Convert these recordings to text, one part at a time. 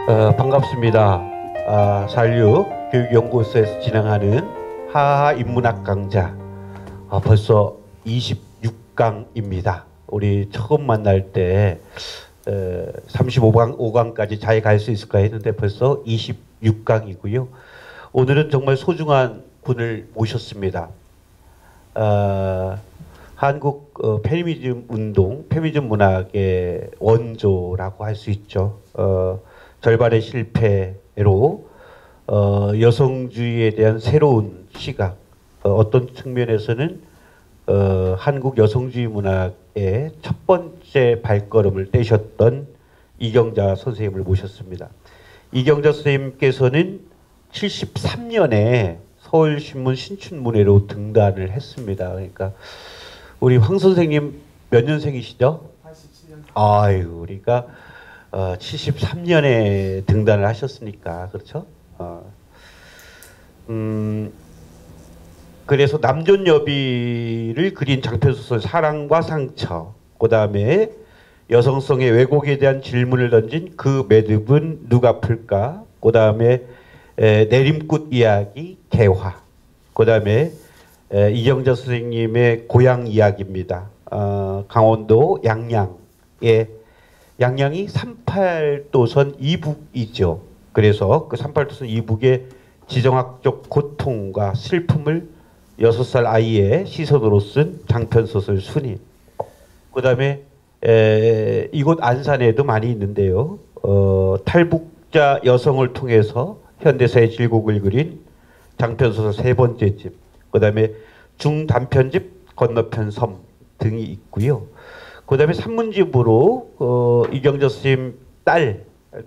반갑습니다. 416 교육연구소에서 진행하는 하하 인문학 강좌 벌써 26강입니다. 우리 처음 만날 때 35강, 5강까지 잘 갈 수 있을까 했는데 벌써 26강이고요. 오늘은 정말 소중한 분을 모셨습니다. 한국 페미니즘 운동, 페미니즘 문학의 원조라고 할 수 있죠. 절반의 실패로 여성주의에 대한 새로운 시각, 어떤 측면에서는 한국 여성주의 문학의 첫 번째 발걸음을 떼셨던 이경자 선생님을 모셨습니다. 이경자 선생님께서는 73년에 서울신문 신춘문예로 등단을 했습니다. 그러니까 우리 황 선생님 몇 년생이시죠? 87년. 아유, 그러니까 73년에 등단을 하셨으니까 그렇죠? 그래서 남존여비를 그린 장편소설 사랑과 상처, 그 다음에 여성성의 왜곡에 대한 질문을 던진 그 매듭은 누가 풀까? 그 다음에 내림꽃 이야기 개화, 그 다음에 이경자 선생님의 고향 이야기입니다. 강원도 양양의 양양이 38도선 이북이죠. 그래서 그 38도선 이북의 지정학적 고통과 슬픔을 6살 아이의 시선으로 쓴 장편소설 순이. 그 다음에 이곳 안산에도 많이 있는데요. 탈북자 여성을 통해서 현대사의 질곡을 그린 장편소설 세 번째 집. 그 다음에 중단편집 건너편 섬 등이 있고요. 그 다음에 산문집으로 이경자 선생님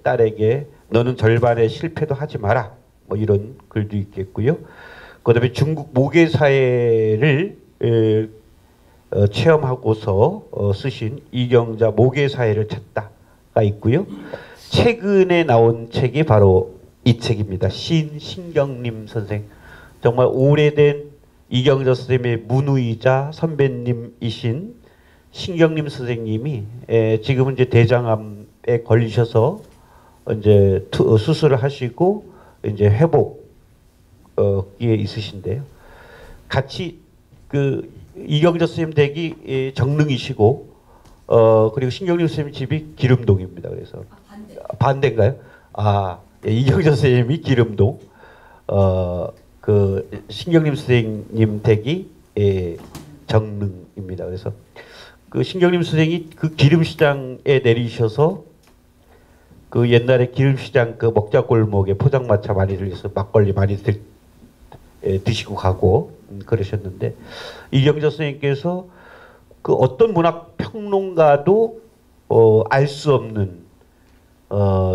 딸에게 너는 절반의 실패도 하지 마라, 뭐 이런 글도 있겠고요. 그 다음에 중국 모계사회를 체험하고서 쓰신 이경자 모계사회를 찾다가 있고요. 최근에 나온 책이 바로 이 책입니다. 신경림 선생. 정말 오래된 이경자 선생님의 문우이자 선배님이신 신경림 선생님이 지금은 이제 대장암에 걸리셔서 이제 수술을 하시고 이제 회복기에 있으신데요. 같이 그 이경자 선생님 댁이 정릉이시고 그리고 신경림 선생님 집이 기름동입니다. 그래서 반대인가요? 이경자 선생님이 기름동, 그 신경림 선생님 댁이 정릉입니다. 그래서 그 신경림 선생이 그 기름시장에 내리셔서 그 옛날에 기름시장 그 먹자골목에 포장마차 많이 들려서 막걸리 많이 드시고 가고 그러셨는데, 이경자 선생님께서 그 어떤 문학 평론가도 알 수 없는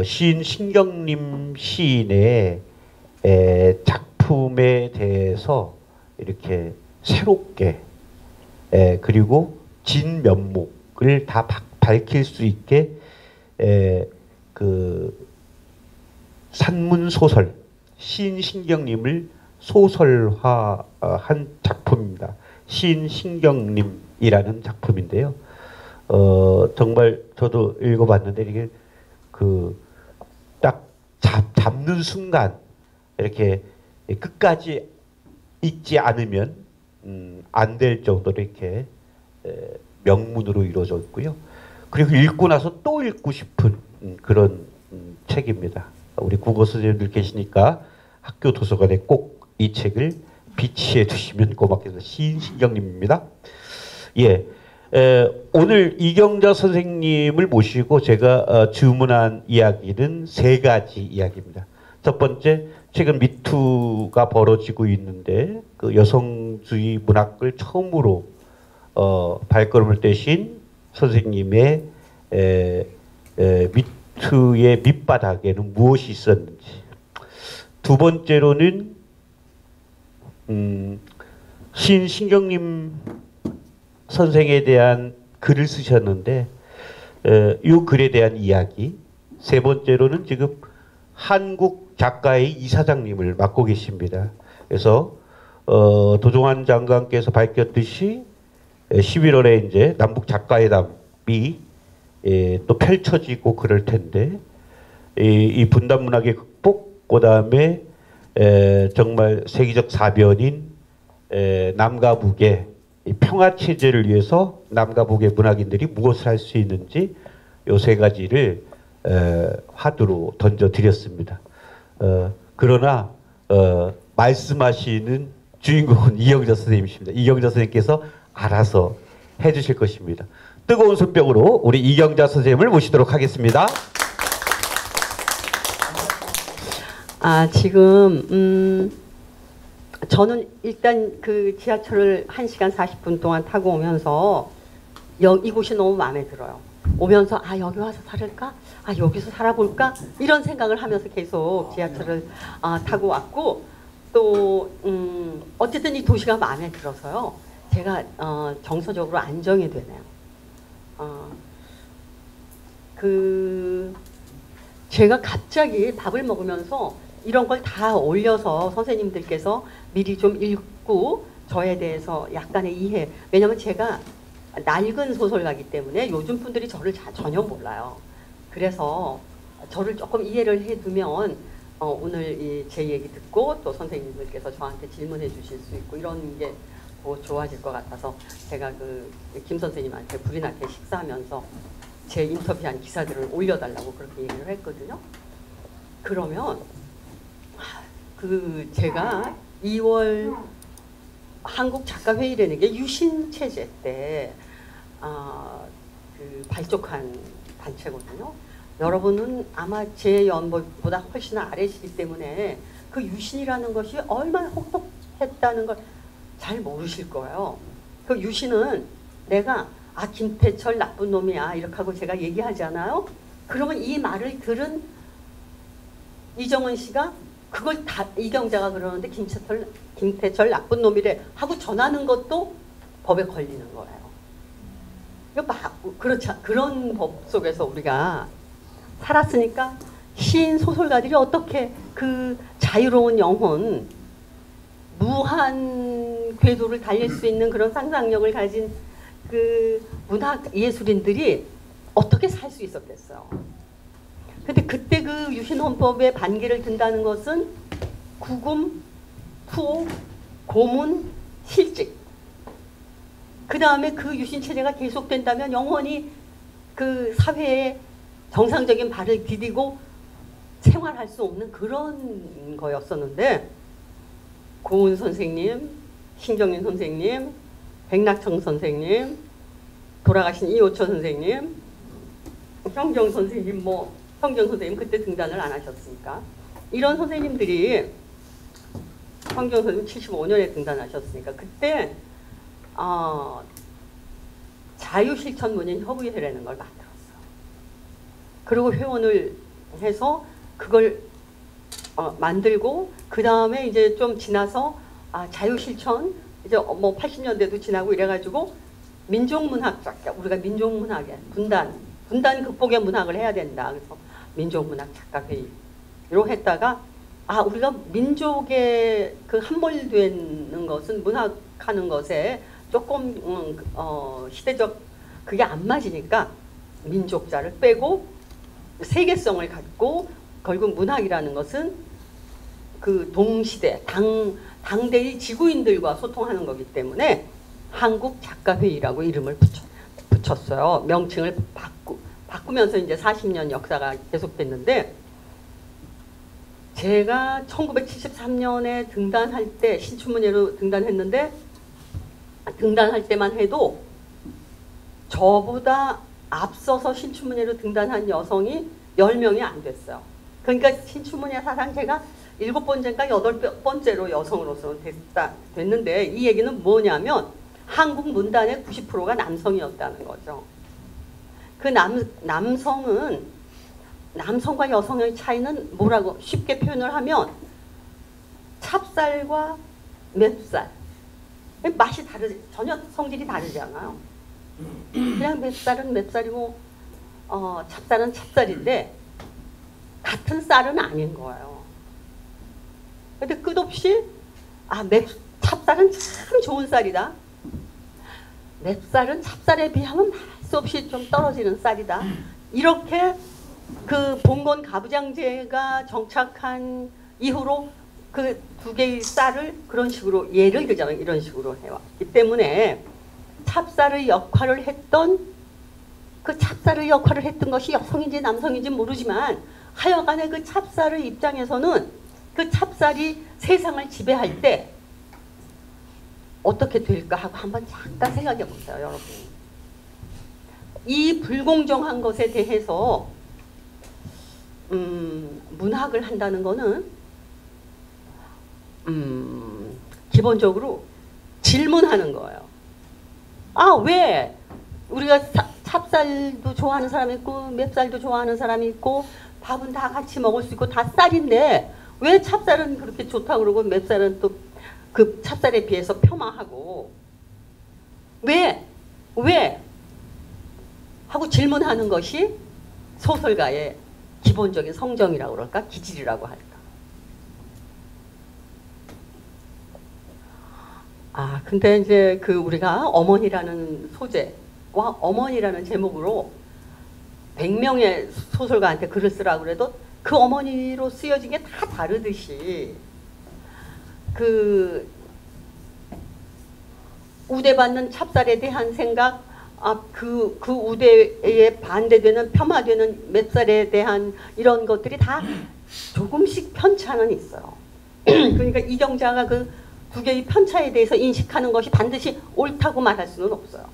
시인 신경림 시인의 작품에 대해서 이렇게 새롭게 그리고 진면목을 다 밝힐 수 있게 그 산문소설 시인 신경림을 소설화한 작품입니다. 시인 신경림이라는 작품인데요. 정말 저도 읽어봤는데 이게 그 딱 잡는 순간 이렇게 끝까지 읽지 않으면 안 될 정도로 이렇게 명문으로 이루어져 있고요. 그리고 읽고 나서 또 읽고 싶은 그런 책입니다. 우리 국어 선생님들 계시니까 학교 도서관에 꼭 이 책을 비치해 두시면 고맙겠습니다. 시인 신경림입니다. 예, 오늘 이경자 선생님을 모시고 제가 주문한 이야기는 세 가지 이야기입니다. 첫 번째, 최근 미투가 벌어지고 있는데 그 여성주의 문학을 처음으로 발걸음을 떼신 선생님의 미투의 밑바닥에는 무엇이 있었는지. 두 번째로는 시인 신경림 선생에 대한 글을 쓰셨는데 이 글에 대한 이야기. 세 번째로는 지금 한국 작가의 이사장님을 맡고 계십니다. 그래서 도종환 장관께서 밝혔듯이 11월에 이제 남북 작가회담이 또 펼쳐지고 그럴 텐데 이 분단 문학의 극복, 그다음에 정말 세계적 사변인 남과 북의 이 평화 체제를 위해서 남과 북의 문학인들이 무엇을 할 수 있는지 요 세 가지를 화두로 던져 드렸습니다. 그러나 말씀하시는 주인공은 이경자 선생님이십니다. 이경자 선생님께서 알아서 해주실 것입니다. 뜨거운 손뼉으로 우리 이경자 선생님을 모시도록 하겠습니다. 지금 저는 일단 그 지하철을 1시간 40분 동안 타고 오면서 이곳이 너무 마음에 들어요. 오면서 여기 와서 살을까? 여기서 살아볼까? 이런 생각을 하면서 계속 지하철을 타고 왔고, 또 어쨌든 이 도시가 마음에 들어서요. 제가 정서적으로 안정이 되네요. 제가 갑자기 밥을 먹으면서 이런 걸 다 올려서 선생님들께서 미리 좀 읽고 저에 대해서 약간의 이해, 왜냐면 제가 낡은 소설가이기 때문에 요즘 분들이 저를 전혀 몰라요. 그래서 저를 조금 이해를 해두면 오늘 제 얘기 듣고 또 선생님들께서 저한테 질문해 주실 수 있고 이런 게 더 좋아질 것 같아서 제가 김 선생님한테 불이 나게 식사하면서 제 인터뷰한 기사들을 올려달라고 그렇게 얘기를 했거든요. 그러면 제가 2월 한국 작가회의라는 게 유신 체제 때 발족한 단체거든요. 여러분은 아마 제 연보다 훨씬 아래시기 때문에 그 유신이라는 것이 얼마나 혹독했다는 걸 잘 모르실 거예요. 그 유신은 내가 김태철 나쁜 놈이야 이렇게 하고 제가 얘기하잖아요. 그러면 이 말을 들은 이정은 씨가 그걸 다 이경자가 그러는데 김태철 나쁜 놈이래 하고 전하는 것도 법에 걸리는 거예요. 그런 법 속에서 우리가 살았으니까 시인 소설가들이 어떻게 그 자유로운 영혼, 무한 궤도를 달릴 수 있는 그런 상상력을 가진 그 문학 예술인들이 어떻게 살 수 있었겠어요. 근데 그때 그 유신헌법의 반기를 든다는 것은 구금, 투호, 고문, 실직. 그 다음에 그 유신체제가 계속된다면 영원히 그 사회에 정상적인 발을 디디고 생활할 수 없는 그런 거였었는데, 고은 선생님, 신경윤 선생님, 백낙청 선생님, 돌아가신 이호철 선생님, 성경 선생님, 성경 선생님 그때 등단을 안 하셨으니까 이런 선생님들이, 성경 선생님 75년에 등단하셨으니까 그때 자유실천문인 협의회라는 걸 만들었어요. 그리고 회원을 해서 그걸 만들고, 그 다음에 이제 좀 지나서 자유실천 이제 80년대도 지나고 이래가지고 민족문학 작가, 우리가 민족문학에 분단 극복의 문학을 해야 된다. 그래서 민족문학 작가회의로 했다가 우리가 민족에 그 함몰되는 것은 문학하는 것에 조금 시대적 그게 안 맞으니까 민족자를 빼고 세계성을 갖고, 결국 문학이라는 것은 그 동시대 당대의 지구인들과 소통하는 거기 때문에 한국 작가회의라고 이름을 붙였어요. 명칭을 바꾸면서 이제 40년 역사가 계속됐는데, 제가 1973년에 등단할 때 신춘문예로 등단했는데, 등단할 때만 해도 저보다 앞서서 신춘문예로 등단한 여성이 10명이 안 됐어요. 그러니까 신춘문예 사상 제가 7번째인가 8번째로 여성으로서 됐는데, 이 얘기는 뭐냐면 한국 문단의 90%가 남성이었다는 거죠. 그 남성과 여성의 차이는 뭐라고 쉽게 표현을 하면 찹쌀과 맵쌀. 맛이 전혀 성질이 다르잖아요. 그냥 맵쌀은 맵쌀이고 찹쌀은 찹쌀인데 같은 쌀은 아닌 거예요. 근데 끝없이 찹쌀은 참 좋은 쌀이다. 맵쌀은 찹쌀에 비하면 할 수 없이 좀 떨어지는 쌀이다. 이렇게 그 봉건 가부장제가 정착한 이후로 그 두 개의 쌀을 그런 식으로 예를 들자면 이런 식으로 해왔기 때문에 찹쌀의 역할을 했던 그 찹쌀의 역할을 했던 것이 여성인지 남성인지 모르지만 하여간에 그 찹쌀의 입장에서는 그 찹쌀이 세상을 지배할 때 어떻게 될까 하고 한번 잠깐 생각해 보세요, 여러분. 이 불공정한 것에 대해서 문학을 한다는 거는 기본적으로 질문하는 거예요. 아, 왜 우리가 찹쌀도 좋아하는 사람이 있고 맵쌀도 좋아하는 사람이 있고 밥은 다 같이 먹을 수 있고 다 쌀인데 왜 찹쌀은 그렇게 좋다고 그러고 맵쌀은 또 그 찹쌀에 비해서 폄하하고 왜 하고 질문하는 것이 소설가의 기본적인 성정이라고 그럴까? 기질이라고 할까? 아, 근데 이제 그 우리가 어머니라는 소재와 어머니라는 제목으로 100명의 소설가한테 글을 쓰라고 그래도 그 어머니로 쓰여진 게 다 다르듯이 그 우대받는 찹쌀에 대한 생각, 그 우대에 반대되는 폄하되는 맵쌀에 대한 이런 것들이 다 조금씩 편차는 있어요. 그러니까 이경자가 그 두 개의 편차에 대해서 인식하는 것이 반드시 옳다고 말할 수는 없어요.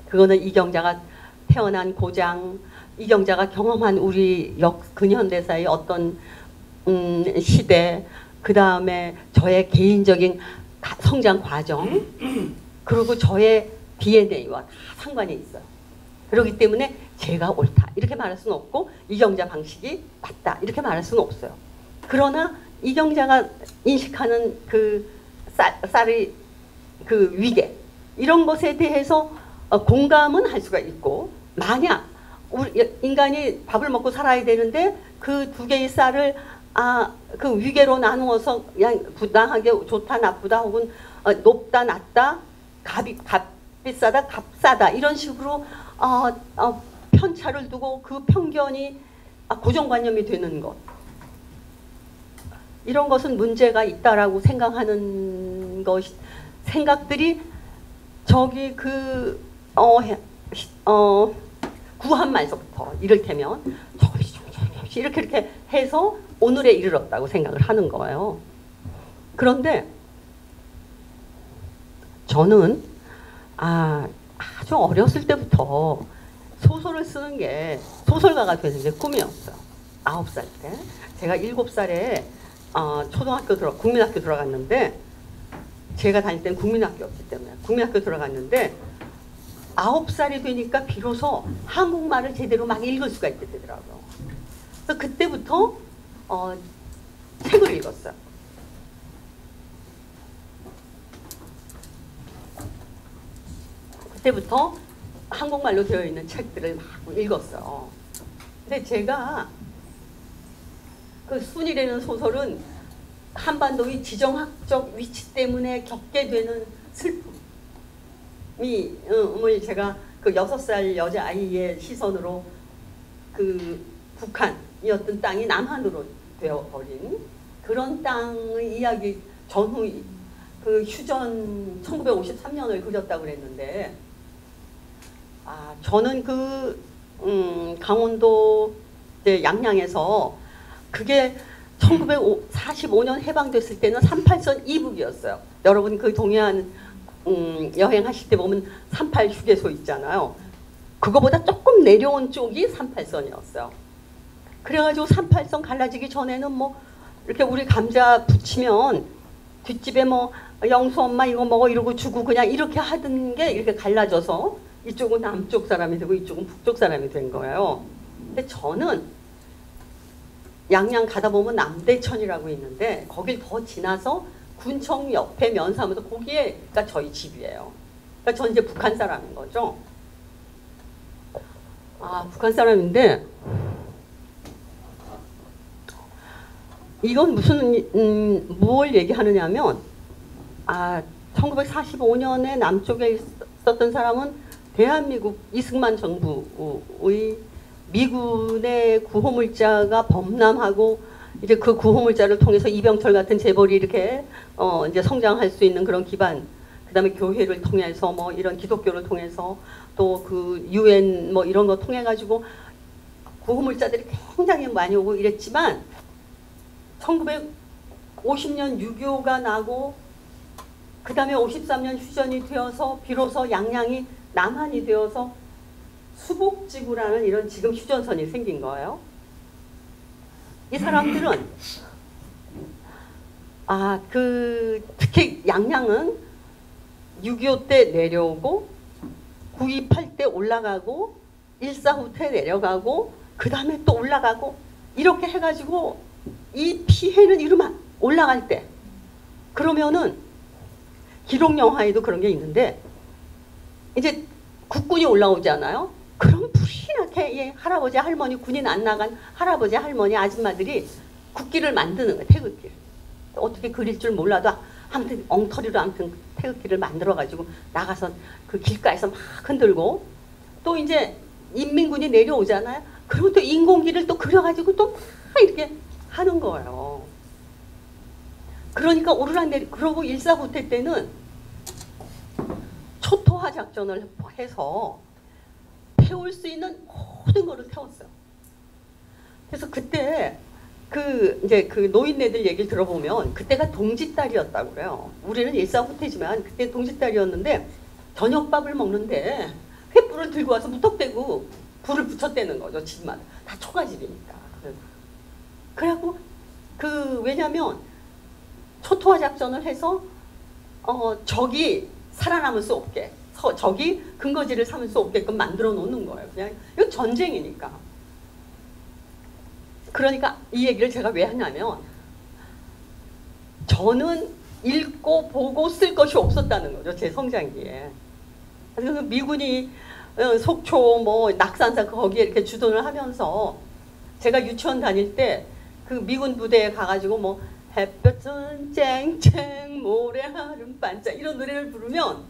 그거는 이경자가 태어난 고장, 이경자가 경험한 우리 근현대사의 어떤 시대, 그 다음에 저의 개인적인 성장 과정, 그리고 저의 DNA와 다 상관이 있어요. 그렇기 때문에 제가 옳다 이렇게 말할 수는 없고 이경자 방식이 맞다 이렇게 말할 수는 없어요. 그러나 이경자가 인식하는 그 쌀의 그 위계 이런 것에 대해서 공감은 할 수가 있고, 만약 우리 인간이 밥을 먹고 살아야 되는데 그 두 개의 쌀을 그 위계로 나누어서 그냥 부당하게 좋다 나쁘다 혹은 높다 낮다 값 비싸다 값 싸다 이런 식으로 편차를 두고 그 편견이 고정관념이 되는 것, 이런 것은 문제가 있다라고 생각하는 생각들이 저기 구한말서부터 이를테면 조금씩 이렇게 해서 오늘에 이르렀다고 생각을 하는 거예요. 그런데 저는 아주 어렸을 때부터 소설을 쓰는 게, 소설가가 되는 게 꿈이었어요. 9살 때. 제가 7살에 국민학교 들어갔는데, 제가 다닐 때는 국민학교였기 때문에 국민학교 들어갔는데 9살이 되니까 비로소 한국말을 제대로 막 읽을 수가 있게 되더라고요. 그래서 그때부터 책을 읽었어요. 그때부터 한국말로 되어 있는 책들을 막 읽었어요. 근데 제가 그 순이라는 소설은 한반도의 지정학적 위치 때문에 겪게 되는 슬픔을 제가 그 6살 여자아이의 시선으로 그 북한이었던 땅이 남한으로 되어버린 그런 땅의 이야기, 전후 그 휴전 1953년을 그렸다고 그랬는데, 저는 강원도 양양에서 그게 1945년 해방됐을 때는 38선 이북이었어요. 여러분 그 동해안 여행하실 때 보면 38 휴게소 있잖아요. 그거보다 조금 내려온 쪽이 38선이었어요. 그래가지고 38선 갈라지기 전에는 뭐 이렇게 우리 감자 부치면 뒷집에 뭐 영수 엄마 이거 먹어 이러고 주고 그냥 이렇게 하던 게 이렇게 갈라져서 이쪽은 남쪽 사람이 되고 이쪽은 북쪽 사람이 된 거예요. 근데 저는 양양 가다 보면 남대천이라고 있는데 거길 더 지나서 군청 옆에 면사무소 거기가 저희 집이에요. 그러니까 저는 이제 북한 사람인 거죠. 북한 사람인데 이건 뭘 얘기하느냐면 1945년에 남쪽에 있었던 사람은 대한민국 이승만 정부의 미군의 구호물자가 범람하고 이제 그 구호물자를 통해서 이병철 같은 재벌이 이렇게 이제 성장할 수 있는 그런 기반, 그다음에 교회를 통해서 뭐 이런 기독교를 통해서 또 그 유엔 뭐 이런 거 통해 가지고 구호물자들이 굉장히 많이 오고 이랬지만 1950년 6.25가 나고 그 다음에 53년 휴전이 되어서 비로소 양양이 남한이 되어서 수복지구라는 이런 지금 휴전선이 생긴 거예요. 이 사람들은 특히 양양은 6.25 때 내려오고 9.28 때 올라가고 1.45 때 내려가고 그 다음에 또 올라가고 이렇게 해가지고 이 피해는 이러면 올라갈 때 그러면은 기록 영화에도 그런 게 있는데 이제 국군이 올라오잖아요. 그럼 불이하게 할아버지 할머니 군인 안 나간 할아버지 할머니 아줌마들이 국기를 만드는 거예요. 태극기를. 어떻게 그릴 줄 몰라도 아무튼 엉터리로 아무튼 태극기를 만들어 가지고 나가서 그 길가에서 막 흔들고 또 이제 인민군이 내려오잖아요. 그리고 또 인공기를 또 그려가지고 또 막 이렇게 하는 거예요. 그러니까 오르락내리 그러고 1.45 때는 초토화 작전을 해서 태울 수 있는 모든 거를 태웠어요. 그래서 그때 이제 그 노인네들 얘기를 들어보면 그때가 동짓달이었다고 그래요. 우리는 1.45 때지만 그때 동짓달이었는데 저녁밥을 먹는데 횃불을 들고 와서 무턱대고 불을 붙였다는 거죠. 집마다. 다 초가집이니까. 그래갖고 왜냐면 초토화 작전을 해서 적이 살아남을 수 없게 적이 근거지를 삼을 수 없게끔 만들어 놓는 거예요. 그냥 이거 전쟁이니까. 그러니까 이 얘기를 제가 왜 하냐면 저는 읽고 보고 쓸 것이 없었다는 거죠. 제 성장기에. 그래서 미군이 속초 뭐 낙산사 거기에 이렇게 주둔을 하면서 제가 유치원 다닐 때 그 미군 부대에 가가지고 뭐 햇볕은 쨍쨍 모래하름 반짝 이런 노래를 부르면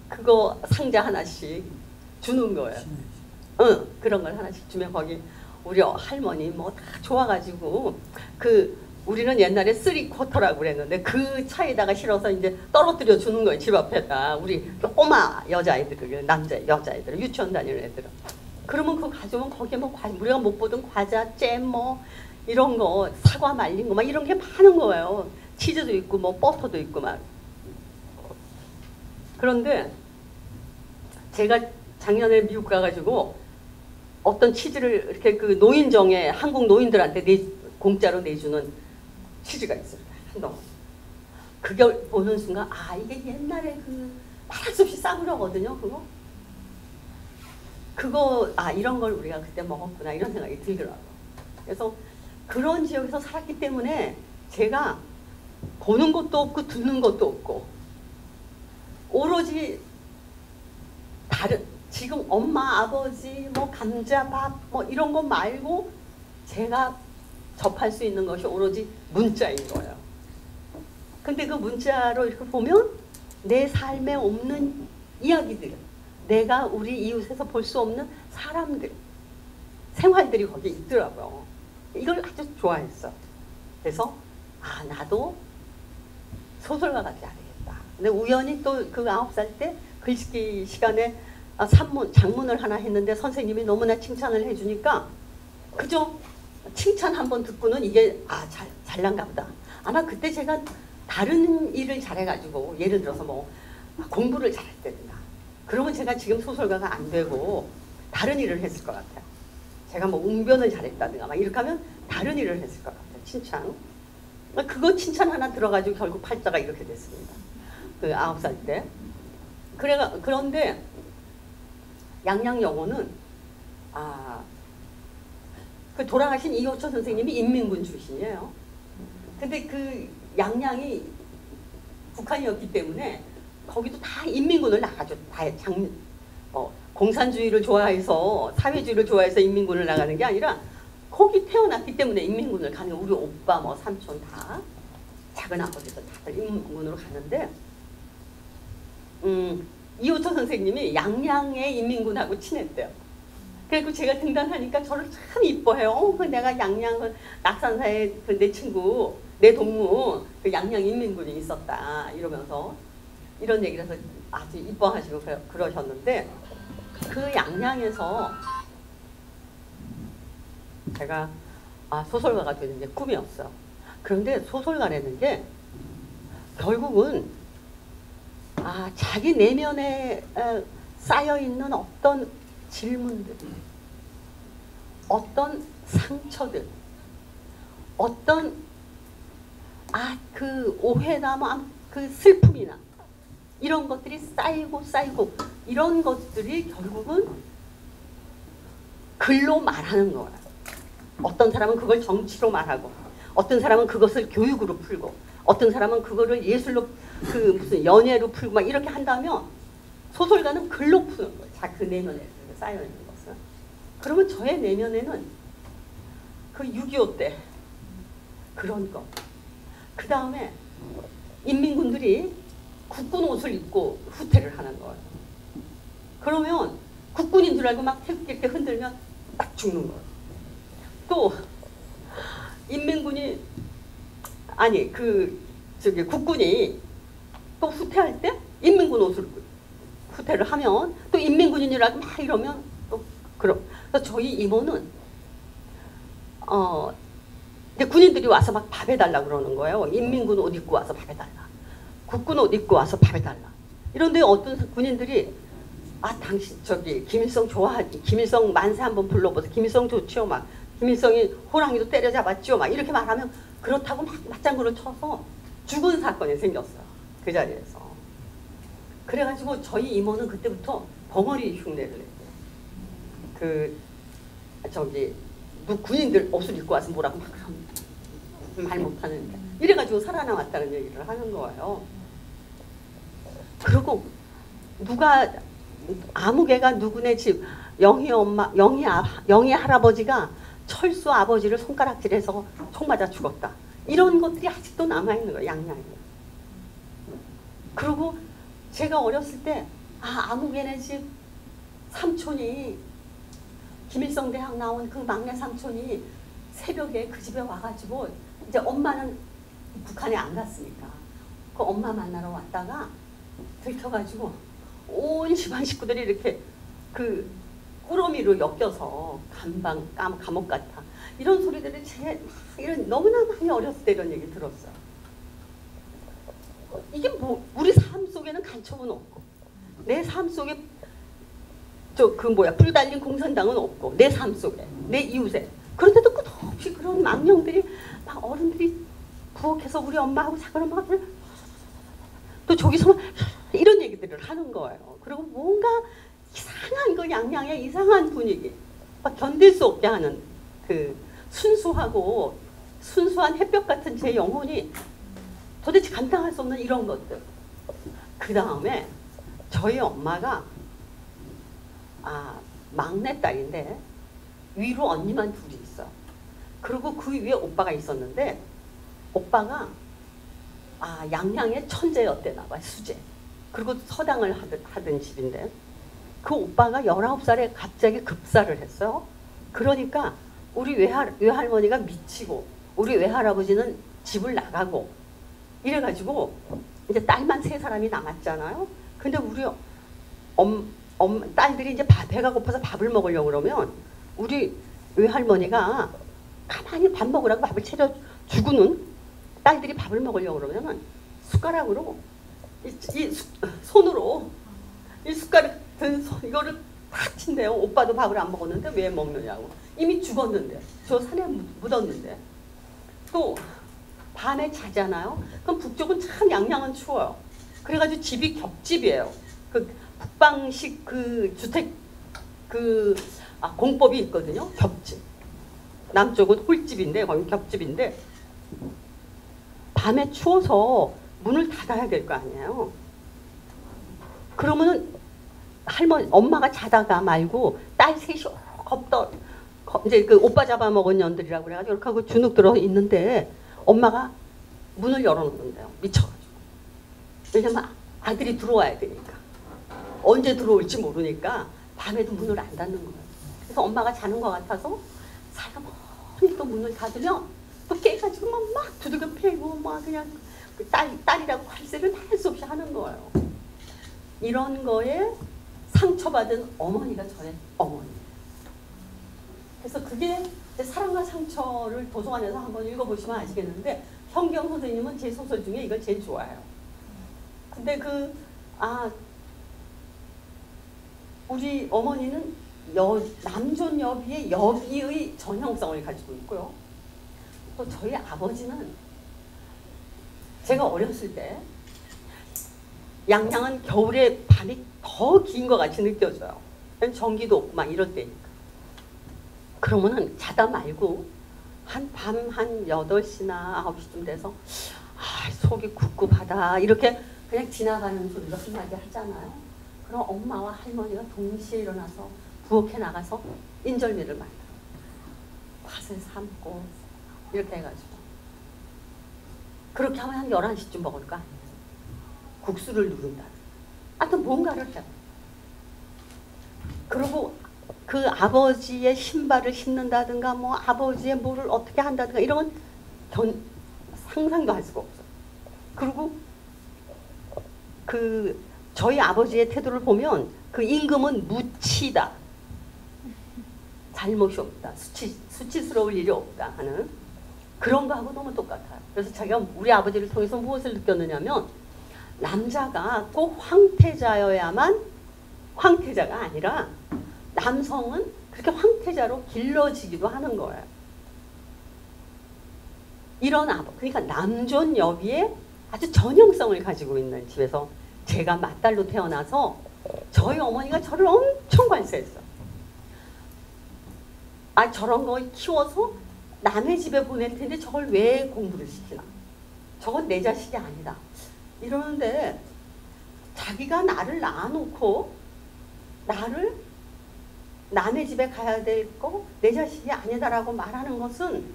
그거 상자 하나씩 주는 거예요. 응, 그런 걸 하나씩 주면 거기 우리 할머니 뭐 다 좋아가지고 우리는 옛날에 3쿼터라고 그랬는데 그 차에다가 실어서 이제 떨어뜨려 주는 거예요. 집 앞에다. 우리 꼬마 여자애들, 여자애들, 유치원 다니는 애들은. 그러면 그거 가져오면 거기에 뭐 우리가 못 보던 과자, 잼 뭐 이런 거, 사과 말린 거 막 이런 게 많은 거예요. 치즈도 있고 뭐 버터도 있고 막. 그런데 제가 작년에 미국 가가지고 어떤 치즈를 이렇게 그 노인정에 한국 노인들한테 공짜로 내주는 치즈가 있습니다. 한동. 그걸 보는 순간 이게 옛날에 말할 수 없이 싸구려거든요. 그거 이런 걸 우리가 그때 먹었구나 이런 생각이 들더라고요. 그래서 그런 지역에서 살았기 때문에 제가 보는 것도 없고 듣는 것도 없고 오로지 지금 엄마 아버지 뭐 감자밥 뭐 이런 거 말고 제가 접할 수 있는 것이 오로지 문자인 거예요. 근데 그 문자로 이렇게 보면 내 삶에 없는 이야기들, 내가 우리 이웃에서 볼 수 없는 사람들, 생활들이 거기 있더라고요. 이걸 아주 좋아했어. 그래서 나도 소설가가 돼야 되겠다. 근데 우연히 또 그 9살 때 글쓰기 시간에 장문을 하나 했는데 선생님이 너무나 칭찬을 해주니까 그저 칭찬 한번 듣고는 이게 잘난가 보다. 아마 그때 제가 다른 일을 잘해가지고 예를 들어서 뭐 공부를 잘했다든가 그러면 제가 지금 소설가가 안 되고 다른 일을 했을 것 같아요. 제가 뭐 웅변을 잘했다든가 막 이렇게 하면 다른 일을 했을 것 같아요. 칭찬. 그거 칭찬 하나 들어가지고 결국 팔자가 이렇게 됐습니다. 그 9살 때. 그런데 양양여고는 그 돌아가신 이호철 선생님이 인민군 출신이에요. 근데 그 양양이 북한이었기 때문에 거기도 다 인민군을 나가죠. 다 공산주의를 좋아해서 사회주의를 좋아해서 인민군을 나가는 게 아니라 거기 태어났기 때문에 인민군을 가는 우리 오빠 뭐 삼촌 다 작은 아버지도 다들 인민군으로 가는데 이호철 선생님이 양양의 인민군하고 친했대요. 그리고 제가 등단하니까 저를 참 이뻐해요. 내가 양양 낙산사에 그 내 친구, 내 동무 그 양양 인민군이 있었다 이러면서 이런 얘기를 해서 아주 이뻐하시고 그러셨는데 그 양양에서 제가 소설가가 되는 게 꿈이었어요. 그런데 소설가라는 게 결국은 자기 내면에 쌓여 있는 어떤 질문들, 어떤 상처들, 어떤 그 오해나 그 슬픔이나 이런 것들이 쌓이고 이런 것들이 결국은 글로 말하는 거예요. 어떤 사람은 그걸 정치로 말하고, 어떤 사람은 그것을 교육으로 풀고, 어떤 사람은 그거를 예술로 무슨 연예로 풀고 막 이렇게 한다면 소설가는 글로 푸는 거예요. 그 내면에 쌓여 있는 것을. 그러면 저의 내면에는 그 6.25 때 그런 거. 그 다음에 인민군들이 국군 옷을 입고 후퇴를 하는 거예요. 그러면 국군인 줄 알고 막 이렇게 흔들면 딱 죽는 거예요. 또 인민군이 국군이 또 후퇴할 때 인민군 옷을 입고 후퇴를 하면 또 인민군인 줄 알고 막 이러면 또 그래서 저희 이모는 이제 군인들이 와서 막 밥 해달라 그러는 거예요. 인민군 옷 입고 와서 밥 해달라. 국군 옷 입고 와서 밥 해달라. 이런데 어떤 군인들이 당신 김일성 좋아하지. 김일성 만세 한번 불러보세요. 김일성 좋지요. 막 김일성이 호랑이도 때려잡았죠. 막 이렇게 말하면 그렇다고 막 맞장구를 쳐서 죽은 사건이 생겼어요. 그 자리에서. 그래가지고 저희 이모는 그때부터 벙어리 흉내를 냈대요. 군인들 옷을 입고 와서 뭐라고 막 말 못하는데 이래가지고 살아남았다는 얘기를 하는 거예요. 그리고 아무개가 누구네 집 영희 할아버지가 철수 아버지를 손가락질해서 총 맞아 죽었다. 이런 것들이 아직도 남아있는 거예요. 양양에. 그리고 제가 어렸을 때 아무개네 집 삼촌이 김일성 대학 나온 그 막내 삼촌이 새벽에 그 집에 와가지고 이제 엄마는 북한에 안 갔으니까 그 엄마 만나러 왔다가 들켜가지고 온 집안 식구들이 이렇게 그 꾸러미로 엮여서 감옥 같아 이런 소리들을 너무나 많이 어렸을 때 이런 얘기 들었어요. 이게 우리 삶 속에는 간첩은 없고 내 삶 속에 뿔 달린 공산당은 없고 내 삶 속에 내 이웃에 그런데도 끝없이 그런 망령들이 막 어른들이 부엌에서 우리 엄마하고 작은 엄마가 또 저기서 이런 얘기들을 하는 거예요. 그리고 뭔가 이상한 양양의 이상한 분위기 막 견딜 수 없게 하는 그 순수한 햇볕 같은 제 영혼이 도대체 감당할 수 없는 이런 것들. 그 다음에 저희 엄마가 막내딸인데 위로 언니만 둘이 있어. 그리고 그 위에 오빠가 있었는데 오빠가 양양의 천재였대나 봐. 수재. 그리고 서당을 하던 집인데 그 오빠가 19살에 갑자기 급사를 했어요. 그러니까 우리 외할머니가 미치고 우리 외할아버지는 집을 나가고 이래가지고 이제 딸만 3사람이 남았잖아요. 근데 우리 딸들이 이제 배가 고파서 밥을 먹으려고 그러면 우리 외할머니가 가만히 밥 먹으라고 밥을 차려주고는 딸들이 밥을 먹으려고 그러면 숟가락으로 손으로 이 숟가락 이거를 탁 친대요. 오빠도 밥을 안 먹었는데 왜 먹느냐고. 이미 죽었는데 저 산에 묻었는데 또 밤에 자잖아요. 그럼 북쪽은 참 양양은 추워요. 그래가지고 집이 겹집이에요. 그 북방식 그 주택 공법이 있거든요. 겹집. 남쪽은 홀집인데 거기 겹집인데 밤에 추워서 문을 닫아야 될 거 아니에요. 그러면은 엄마가 자다가 말고 딸 셋이 이제 그 오빠 잡아먹은 년들이라고 그래가지고 이렇게 하고 주눅 들어 있는데 엄마가 문을 열어놓는데요. 미쳐가지고. 왜냐면 아들이 들어와야 되니까. 언제 들어올지 모르니까 밤에도 문을 안 닫는 거예요. 그래서 엄마가 자는 것 같아서 살가머니 또 문을 닫으면 또 깨가지고 막 두들겨 패고 막 그냥 그 딸이라고 할세를 할 수 없이 하는 거예요. 이런 거에 상처받은 어머니가 저의 어머니. 그래서 그게 사랑과 상처를 도서관에서 한번 읽어보시면 아시겠는데 현경 선생님은 제 소설 중에 이걸 제일 좋아해요. 근데 우리 어머니는 남존 여비의 여비의 전형성을 가지고 있고요. 또 저희 아버지는 제가 어렸을 때 양양은 겨울에 밤이 더 긴 것 같이 느껴져요. 전기도 없고 막 이럴 때니까. 그러면은 자다 말고 밤 한 8시나 9시쯤 돼서 속이 굽굽하다 이렇게 그냥 지나가는 소리로 한마디 하잖아요. 그럼 엄마와 할머니가 동시에 일어나서 부엌에 나가서 인절미를 만들어 팥을 삶고 이렇게 해가지고 그렇게 하면 한 11시쯤 먹을 거 아니에요. 국수를 누른다. 하여튼 뭔가를 해요. 그리고 그 아버지의 신발을 신는다든가 뭐 아버지의 뭐를 어떻게 한다든가 이런 건 상상도 할 수가 없어요. 그리고 그 저희 아버지의 태도를 보면 그 임금은 무치다. 잘못이 없다. 수치스러울 일이 없다 하는 그런 거하고 너무 똑같아요. 그래서 자기가 우리 아버지를 통해서 무엇을 느꼈느냐면 남자가 꼭 황태자여야만 황태자가 아니라 남성은 그렇게 황태자로 길러지기도 하는 거예요. 이런 그러니까 남존 여비의 아주 전형성을 가지고 있는 집에서 제가 맏딸로 태어나서 저희 어머니가 저를 엄청 관세했어요. 저런 거 키워서 남의 집에 보낼 텐데 저걸 왜 공부를 시키나. 저건 내 자식이 아니다. 이러는데 자기가 나를 낳아놓고 나를 남의 집에 가야 될 거 내 자식이 아니다라고 말하는 것은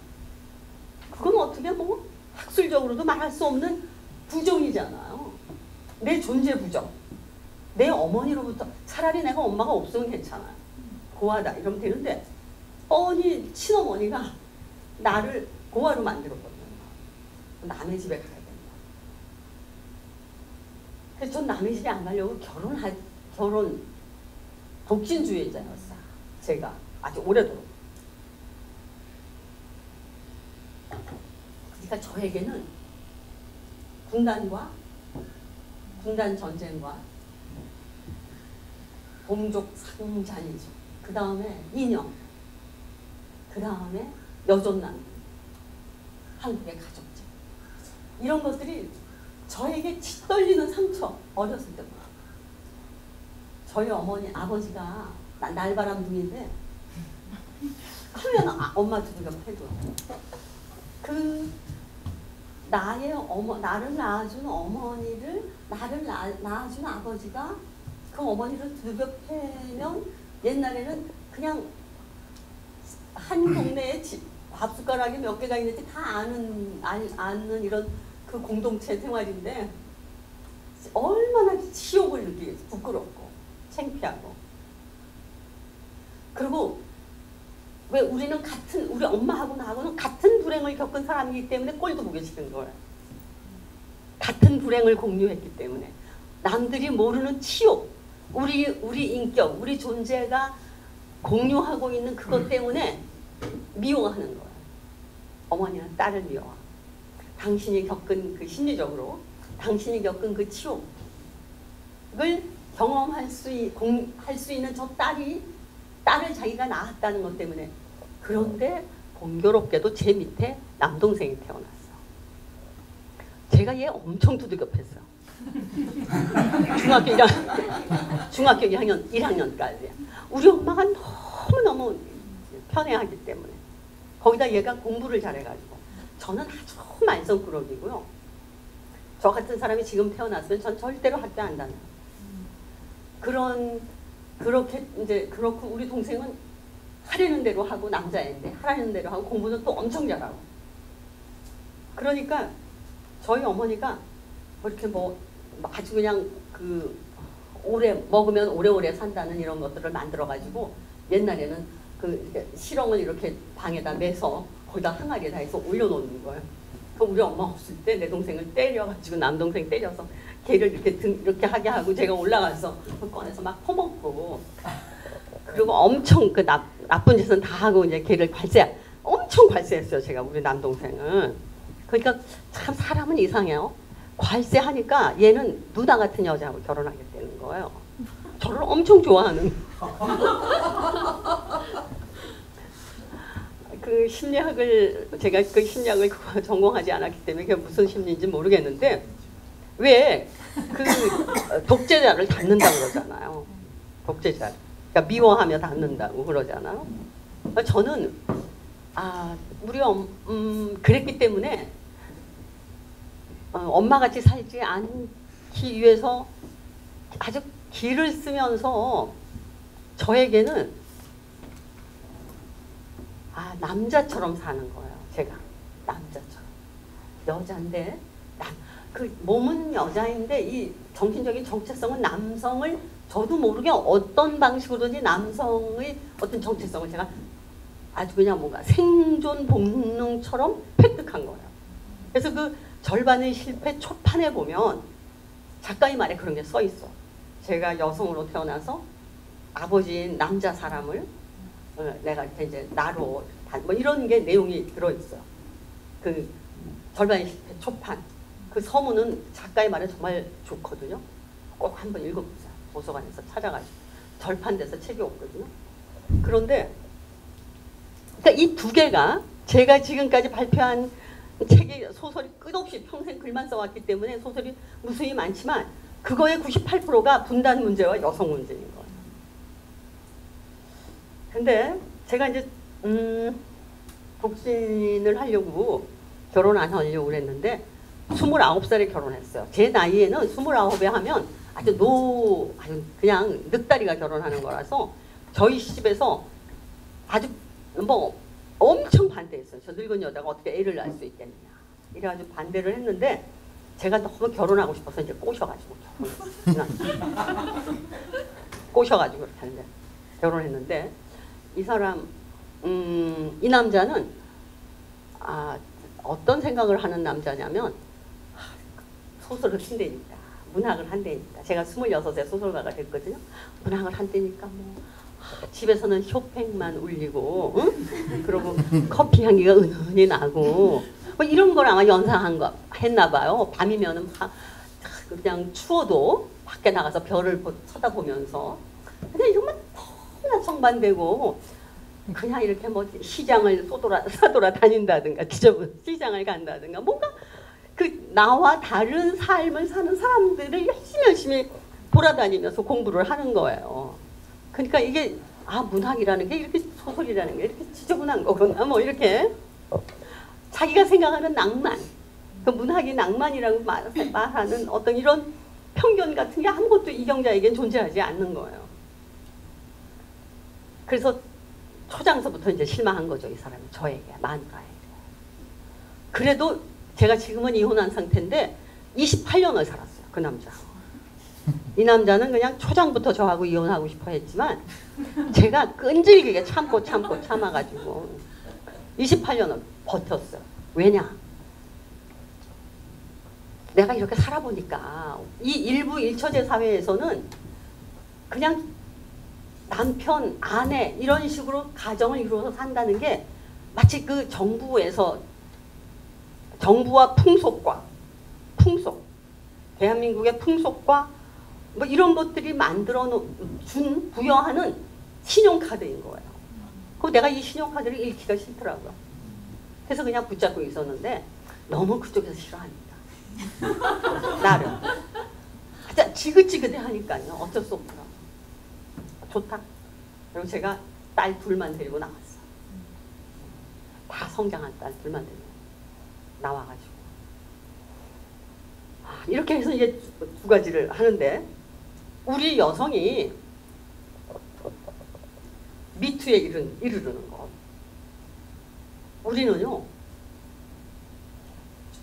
그건 어떻게 뭐 학술적으로도 말할 수 없는 부정이잖아요. 내 존재 부정. 내 어머니로부터 차라리 내가 엄마가 없으면 괜찮아요. 고아다 이러면 되는데 뻔히 친어머니가 나를 고아로 만들었거든요. 남의 집에 가야 된다. 그래서 전 남의 집에 안 가려고 결혼 독신주의자였어요. 제가 아주 오래도록. 그러니까 저에게는 군단 전쟁과 동족 상잔이죠. 그 다음에 인형, 그 다음에 여존난, 한국의 가족제 이런 것들이 저에게 짓떨리는 상처 어렸을 때부터. 저희 아버지가 날바람둥이인데 크면 엄마 두들겨 패고 나를 낳아준 어머니를 나를 낳아준 아버지가 그 어머니를 두들겨 패면 옛날에는 그냥 한 동네에 밥숟가락이 몇 개가 있는지 다 아는 이런 그 공동체 생활인데 얼마나 치욕을 느끼겠어. 부끄럽고 창피하고. 그리고 왜 우리 엄마하고 나하고는 같은 불행을 겪은 사람이기 때문에 꼴도 보기 싫은 거예요. 같은 불행을 공유했기 때문에 남들이 모르는 치욕, 우리 인격, 우리 존재가 공유하고 있는 그것 때문에 미워하는 거예요. 어머니는 딸을 미워하고 당신이 겪은 그 심리적으로 당신이 겪은 그 치욕을 경험할 수 있는 저 딸을 자기가 낳았다는 것 때문에. 그런데 공교롭게도 제 밑에 남동생이 태어났어. 제가 얘 엄청 두들겨 팼어요. 중학교 1학년까지. 우리 엄마가 너무너무 편애하기 때문에. 거기다 얘가 공부를 잘해가지고. 저는 아주 말썽꾸러기고요. 저 같은 사람이 지금 태어났으면 전 절대로 학교 안 다녀요. 그렇고 우리 동생은 하려는 대로 하고 남자인데 하라는 대로 하고 공부는 또 엄청 잘하고. 그러니까 저희 어머니가 이렇게 아주 그냥 오래 먹으면 오래오래 산다는 이런 것들을 만들어 가지고 옛날에는 이렇게 실ong을 이렇게 방에다 매서 거기다 항아리에다 해서 올려놓는 거예요. 그럼 우리 엄마 없을 때 내 동생을 때려가지고 남동생 때려서 걔를 이렇게 이렇게 하게 하고 제가 올라가서 그걸 꺼내서 막 퍼먹고 그리고 엄청 그 나쁜 짓은 다 하고 이제 걔를 엄청 관세했어요. 제가 우리 남동생은. 그러니까 참 사람은 이상해요. 관세하니까 얘는 누나 같은 여자하고 결혼하게 되는 거예요. 저를 엄청 좋아하는. 그 심리학을 제가 그 심리학을 전공하지 않았기 때문에 그게 무슨 심리인지 모르겠는데 왜 그 독재자를 닮는다 그러잖아요. 독재자. 그러니까 미워하며 닮는다고 그러잖아요. 저는 우리 그랬기 때문에 엄마같이 살지 않기 위해서 아주 기를 쓰면서 저에게는 남자처럼 사는 거예요. 제가 남자처럼 여자인데 그 몸은 여자인데 이 정신적인 정체성은 남성을 저도 모르게 어떤 방식으로든지 남성의 어떤 정체성을 제가 아주 그냥 뭔가 생존 본능처럼 획득한 거예요. 그래서 그 절반의 실패 초판에 보면 작가의 말에 그런 게 써 있어. 제가 여성으로 태어나서 아버지인 남자 사람을 내가 이제 나로 뭐 이런 게 내용이 들어있어요. 그 절반의 실패 초판. 그 서문은 작가의 말에 정말 좋거든요. 꼭 한번 읽어보세요. 도서관에서 찾아가지고 절판돼서 책이 없거든요. 그런데 그러니까 이 두 개가 제가 지금까지 발표한 책이 소설이 끝없이 평생 글만 써왔기 때문에 소설이 무수히 많지만 그거의 98%가 분단 문제와 여성 문제인 거예요. 근데 제가 이제 독신을 하려고 결혼 안 하려고 그랬는데 29살에 결혼했어요. 제 나이에는 29에 하면 아주 그냥 늑다리가 결혼하는 거라서 저희 시집에서 아주 뭐 엄청 반대했어요. 저 늙은 여자가 어떻게 애를 낳을 수 있겠느냐. 이래가지고 반대를 했는데 제가 너무 결혼하고 싶어서 이제 꼬셔가지고 꼬셔가지고 그렇게 하는데 결혼했는데 이 사람 이 남자는 어떤 생각을 하는 남자냐면 소설을 쓴다니까 문학을 한다니까 제가 26에 소설가가 됐거든요. 문학을 한다니까 뭐 집에서는 쇼팽만 울리고 응? 그리고 커피 향기가 은은히 나고 뭐 이런 걸 아마 연상한 거 했나 봐요. 밤이면은 그냥 추워도 밖에 나가서 별을 쳐다보면서 그냥 정말 너무나 정반대고 그냥 이렇게 뭐 시장을 사돌아 다닌다든가 시장을 간다든가 뭔가 그 나와 다른 삶을 사는 사람들을 열심히 돌아다니면서 공부를 하는 거예요. 그러니까 이게 문학이라는 게 이렇게 소설이라는 게 이렇게 지저분한 거구나 뭐 이렇게 자기가 생각하는 낭만 그 문학이 낭만이라고 말하는 어떤 이런 편견 같은 게 아무것도 이경자에겐 존재하지 않는 거예요. 그래서 초장서부터 이제 실망한 거죠. 이 사람이 저에게 만가에. 그래도 제가 지금은 이혼한 상태인데 28년을 살았어요. 그 남자. 이 남자는 그냥 초장부터 저하고 이혼하고 싶어 했지만 제가 끈질기게 참아가지고 28년을 버텼어요. 왜냐? 내가 이렇게 살아보니까 이 일부 일처제 사회에서는 그냥 남편, 아내 이런 식으로 가정을 이루어서 산다는 게 마치 그 정부와 풍속, 대한민국의 풍속과 뭐 이런 것들이 부여하는 신용카드인 거예요. 그리고 내가 이 신용카드를 잃기가 싫더라고요. 그래서 그냥 붙잡고 있었는데 너무 그쪽에서 싫어합니다. 나를. 진짜 지긋지긋해 하니까요. 어쩔 수 없더라고요. 좋다. 그리고 제가 딸 둘만 데리고 나왔어요. 다 성장한 딸 둘만 데리고 나와가지고 이렇게 해서 이제 두 가지를 하는데 우리 여성이 미투에 이르르는 것. 우리는요.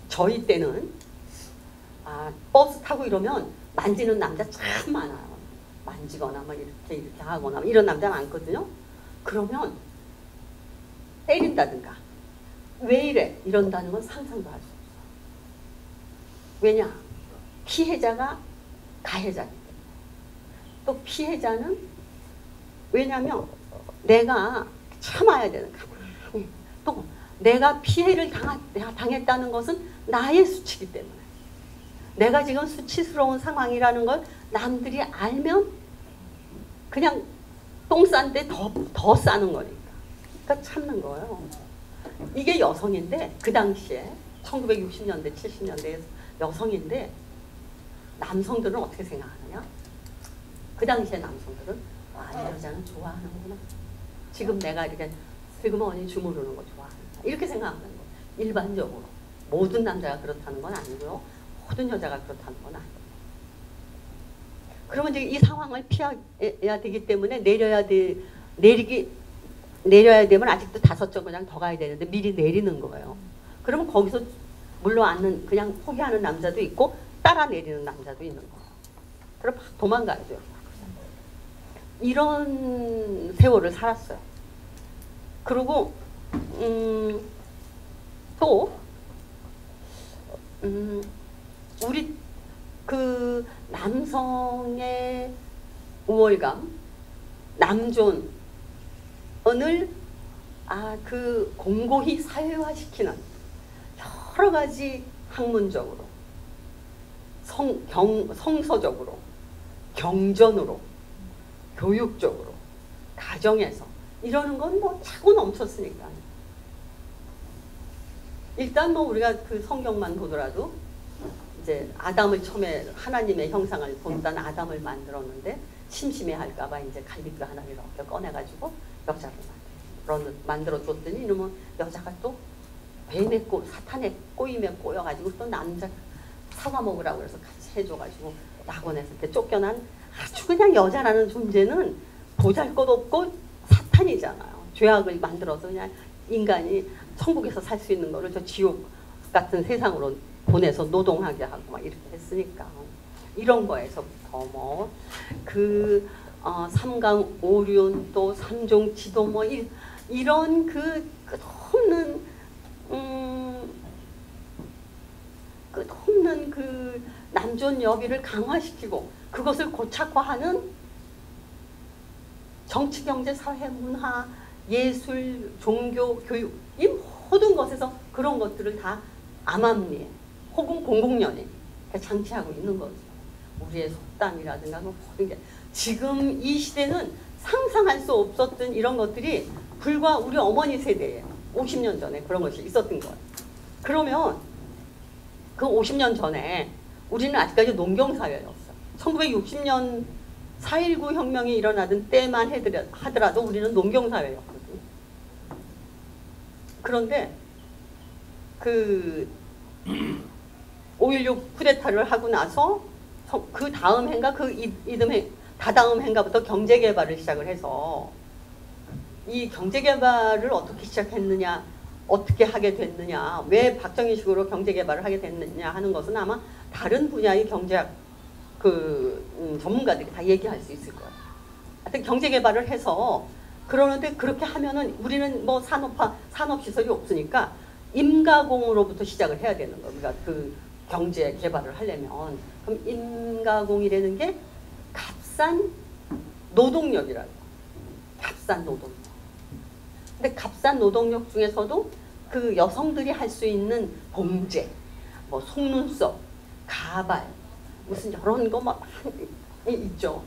저희 때는 버스 타고 이러면 만지는 남자 참 많아요. 만지거나 막 이렇게 하거나 이런 남자 많거든요. 그러면 때린다든가 왜 이래 이런다는 건 상상도 할 수 없어. 왜냐? 피해자가 가해자이기 때문에. 또 피해자는 왜냐면 내가 참아야 되는 가만히 또 내가 피해를 당했다는 것은 나의 수치이기 때문에 내가 지금 수치스러운 상황이라는 걸 남들이 알면 그냥 똥 싼데 더 싸는 거니까. 그러니까 참는 거예요. 이게 여성인데 그 당시에 1960년대 70년대에 여성인데 남성들은 어떻게 생각하느냐? 그 당시에 남성들은 와, 이 여자는 좋아하는구나. 지금 내가 이렇게 슬그머니 주무르는 거 좋아하는구나. 이렇게 생각하는 거예요. 일반적으로. 모든 남자가 그렇다는 건 아니고요. 모든 여자가 그렇다는 건 아니에요. 그러면 이제 이 상황을 피해야 되기 때문에 내려야 되면 아직도 5정거장 더 가야 되는데 미리 내리는 거예요. 그러면 거기서 물러앉는 그냥 포기하는 남자도 있고 따라 내리는 남자도 있는 거예요. 그럼 도망가야죠. 이런 세월을 살았어요. 그리고 또 우리 그 남성의 우월감, 남존을 그 공고히 사회화시키는 여러 가지 학문적으로, 성서적으로, 경전으로, 교육적으로, 가정에서 이러는 건 뭐 차고 넘쳤으니까. 일단 뭐 우리가 그 성경만 보더라도 이제 아담을 처음에 하나님의 형상을 본다는 아담을 만들었는데 심심해할까봐 이제 갈비뼈 하나를 이렇게 꺼내가지고 여자를 만들어줬더니 이러면 여자가 또 뱀의 사탄의 꼬임에 꼬여가지고 또 남자 사과 먹으라고 해서 같이 해줘가지고 낙원에서 이렇게 쫓겨난 아주 그냥 여자라는 존재는 보잘것없고 사탄이잖아요. 죄악을 만들어서 그냥 인간이 천국에서 살 수 있는 거를 저 지옥 같은 세상으로 보내서 노동하게 하고 막 이렇게 했으니까 이런 거에서부터 뭐 그 삼강 오륜 또 삼종 지도 뭐 이런 그 끝없는 그 남존 여비를 강화시키고 그것을 고착화하는 정치, 경제, 사회, 문화, 예술, 종교, 교육 이 모든 것에서 그런 것들을 다 암암리에 혹은 공공연히 장치하고 있는 거죠. 우리의 속담이라든가 뭐 모든 게 지금 이 시대는 상상할 수 없었던 이런 것들이 불과 우리 어머니 세대에 50년 전에 그런 것이 있었던 거예요. 그러면 그 50년 전에 우리는 아직까지 농경사회였어요. 1960년 4.19 혁명이 일어나던 때만 하더라도 우리는 농경사회였거든요. 그런데 그 5.16 쿠데타를 하고 나서 그 다음 해인가 그 다다음 해인가부터 경제개발을 시작을 해서 이 경제개발을 어떻게 시작했느냐, 어떻게 하게 됐느냐, 왜 박정희식으로 경제개발을 하게 됐느냐 하는 것은 아마 다른 분야의 경제학 전문가들이 다 얘기할 수 있을 거예요. 하여튼 경제개발을 해서 그러는데 그렇게 하면은 우리는 뭐 산업시설이 없으니까 임가공으로부터 시작을 해야 되는 거예요. 우리가 그 경제 개발을 하려면. 그럼 임가공이라는 게 값싼 노동력이라고. 값싼 노동력. 근데 값싼 노동력 중에서도 그 여성들이 할 수 있는 봉제, 뭐 속눈썹, 가발, 무슨 이런 거 막 있죠.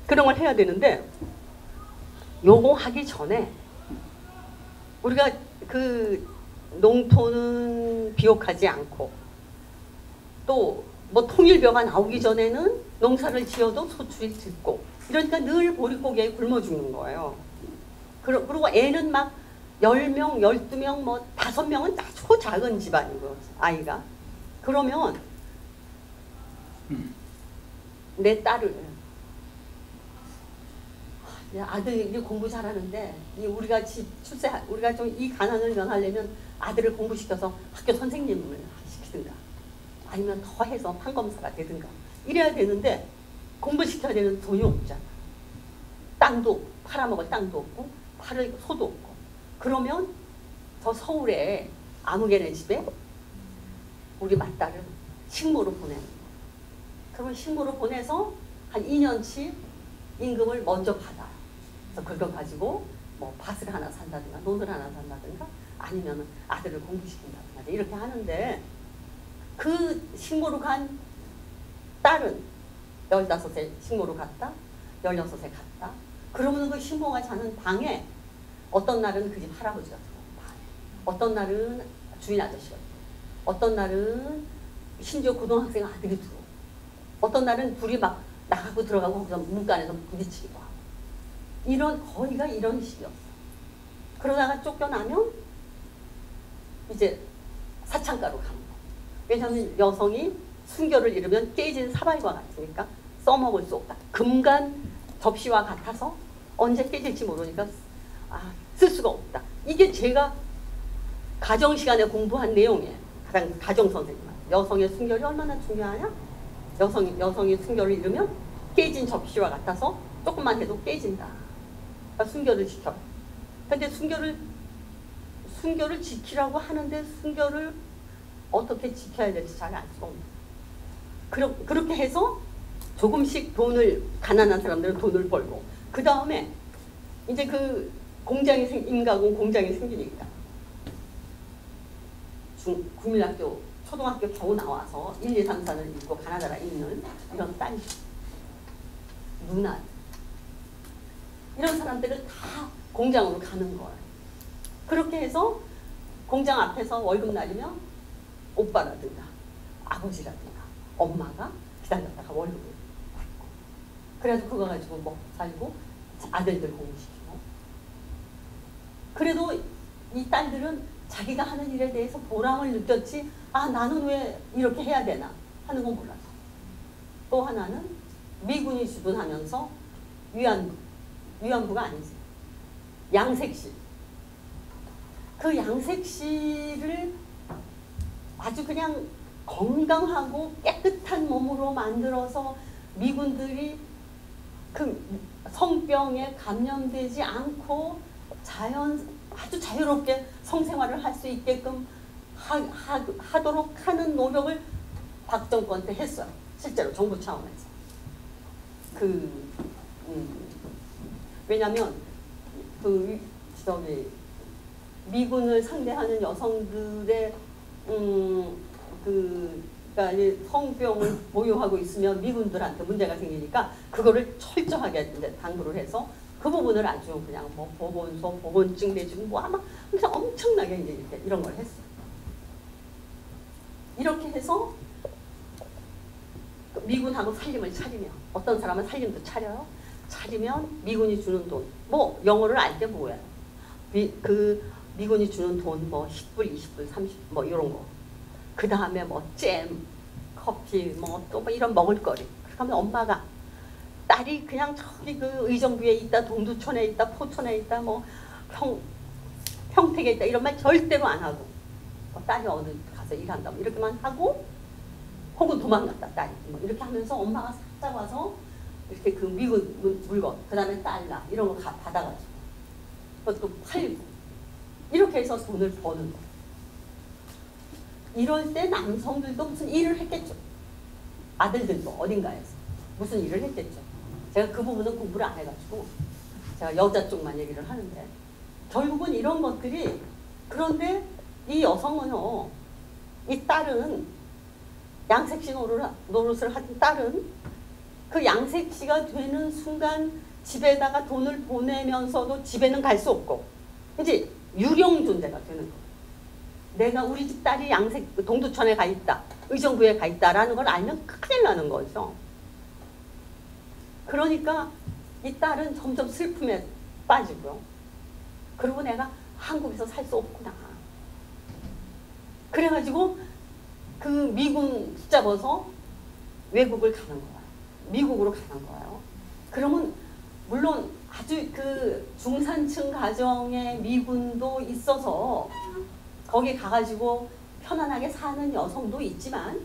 그런 걸 해야 되는데 요거 하기 전에 우리가 그 농토는 비옥하지 않고 또 뭐 통일벼가 나오기 전에는 농사를 지어도 소출이 적고 이러니까 늘 보릿고개에 굶어 죽는 거예요. 그리고 애는 막 10명, 12명, 뭐 5명은 아주 작은 집안이고 아이가. 그러면 내 딸을 아들이 공부 잘하는데 우리가 우리가 좀 이 가난을 면하려면 아들을 공부시켜서 학교 선생님을 시키든가 아니면 더 해서 판검사가 되든가 이래야 되는데 공부시켜야 되는 돈이 없잖아. 땅도 팔아먹을 땅도 없고 살을 소도 없고. 그러면 저 서울에 아무개네 집에 우리 맏딸을 식모로 보내는 거예요. 그러면 식모로 보내서 한 2년치 임금을 먼저 받아요. 그래서 그걸 가지고 뭐 밭을 하나 산다든가 논을 하나 산다든가 아니면 아들을 공부시킨다든가 이렇게 하는데, 그 식모로 간 딸은 15세 식모로 갔다 16세 갔다. 그러면 그 식모가 자는 방에 어떤 날은 그 집 할아버지가 들어오고, 방에 어떤 날은 주인 아저씨가 들어오고, 어떤 날은 심지어 고등학생 아들이 들어오고, 어떤 날은 둘이 막 나가고 들어가고 거기서 문간에서 부딪히기도 하고, 이런 거의가 이런 식이었어. 그러다가 쫓겨나면 이제 사창가로 가는 거. 왜냐하면 여성이 순결을 잃으면 깨진 사발과 같으니까 써먹을 수 없다. 금간 접시와 같아서 언제 깨질지 모르니까 쓸 수가 없다. 이게 제가 가정 시간에 공부한 내용이에요. 가정 선생님은 여성의 순결이 얼마나 중요하냐? 여성이 순결을 잃으면 깨진 접시와 같아서 조금만 해도 깨진다. 그러니까 순결을 지켜라. 근데 순결을 지키라고 하는데 순결을 어떻게 지켜야 될지 잘 알 수가 없는. 그렇게 해서 조금씩 가난한 사람들은 돈을 벌고, 그 다음에 이제 그 임가공 공장이 생기니까 국민학교 초등학교 겨우 나와서 1, 2, 3, 4를 읽고 가나다라 있는 이런 딸, 누나, 이런 사람들은 다 공장으로 가는 거예요. 그렇게 해서 공장 앞에서 월급날이면 오빠라든가 아버지라든가 엄마가 기다렸다가 월급을 받고, 그래도 그거 가지고 먹고 살고 아들들 공부시키고. 그래도 이 딸들은 자기가 하는 일에 대해서 보람을 느꼈지, 나는 왜 이렇게 해야 되나 하는 건 몰라서. 또 하나는 미군이 주둔하면서 위안부가 아니지, 양색실. 그 양색실을 아주 그냥 건강하고 깨끗한 몸으로 만들어서 미군들이 그 성병에 감염되지 않고 아주 자유롭게 성생활을 할 수 있게끔 하도록 하는 노력을 박 정권 때 했어요. 실제로 정부 차원에서. 왜냐하면 미군을 상대하는 여성들의 그러니까 성병을 보유하고 있으면 미군들한테 문제가 생기니까 그거를 철저하게 이제 당부를 해서 그 부분을 아주 그냥 뭐 보건소, 보건증 내주고 뭐 아마 그냥 엄청나게 이제 이런 걸 했어요. 이렇게 해서 미군하고 살림을 차리면, 어떤 사람은 살림도 차려요. 차리면 미군이 주는 돈, 뭐 영어를 알 때 뭐야? 미군이 주는 돈 뭐 10불, 20불, 30불 뭐 이런 거. 그 다음에 뭐 잼, 커피, 뭐 또 뭐 이런 먹을거리. 그러면 엄마가 딸이 그냥 저기 그 의정부에 있다, 동두천에 있다, 포천에 있다, 뭐 평택에 있다 이런 말 절대로 안 하고, 딸이 어디 가서 일한다 뭐 이렇게만 하고, 혹은 도망갔다 딸이 뭐 이렇게 하면서 엄마가 살짝 와서 이렇게 그 미군 물건, 그 다음에 달러 이런 거 받아가지고 그것도 팔고 이렇게 해서 돈을 버는 거. 이럴 때 남성들도 무슨 일을 했겠죠. 아들들도 어딘가에서 무슨 일을 했겠죠. 제가 그 부분은 공부를 안 해가지고 제가 여자 쪽만 얘기를 하는데, 결국은 이런 것들이, 그런데 이 여성은요, 이 딸은 양색시 노릇을 한 딸은 그 양색시가 되는 순간 집에다가 돈을 보내면서도 집에는 갈 수 없고 이제 유령 존재가 되는 거예요. 내가 우리 집 딸이 동두천에 가 있다, 의정부에 가 있다라는 걸 알면 큰일 나는 거죠. 그러니까 이 딸은 점점 슬픔에 빠지고요. 그리고 내가 한국에서 살 수 없구나. 그래가지고 그 미군 붙잡아서 외국을 가는 거예요. 미국으로 가는 거예요. 그러면 물론 아주 그 중산층 가정의 미군도 있어서 거기 가가지고 편안하게 사는 여성도 있지만,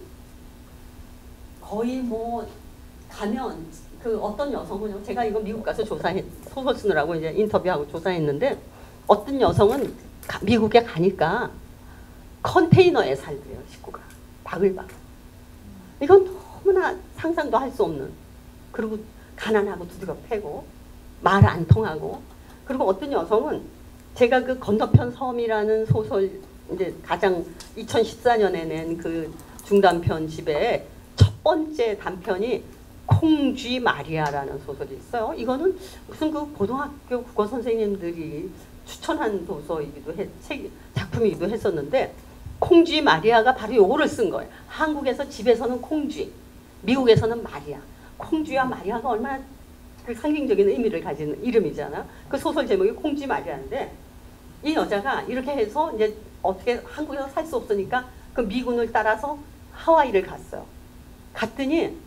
거의 뭐 가면 그 어떤 여성은요, 제가 이거 미국 가서 소설 쓰느라고 이제 인터뷰하고 조사했는데, 어떤 여성은 미국에 가니까 컨테이너에 살대요, 식구가. 바글바글. 이건 너무나 상상도 할 수 없는. 그리고 가난하고 두드려 패고 말 안 통하고. 그리고 어떤 여성은 제가 그 건너편 섬이라는 소설 이제 가장 2014년에 낸 그 중단편 집에 첫 번째 단편이 콩쥐 마리아라는 소설이 있어요. 이거는 무슨 그 고등학교 국어 선생님들이 추천한 도서이기도 작품이기도 했었는데, 콩쥐 마리아가 바로 요거를 쓴 거예요. 한국에서 집에서는 콩쥐, 미국에서는 마리아. 콩쥐와 마리아가 얼마나 그 상징적인 의미를 가진 이름이잖아. 그 소설 제목이 콩쥐 마리아인데, 이 여자가 이렇게 해서 이제 어떻게 한국에서 살 수 없으니까 그 미군을 따라서 하와이를 갔어요. 갔더니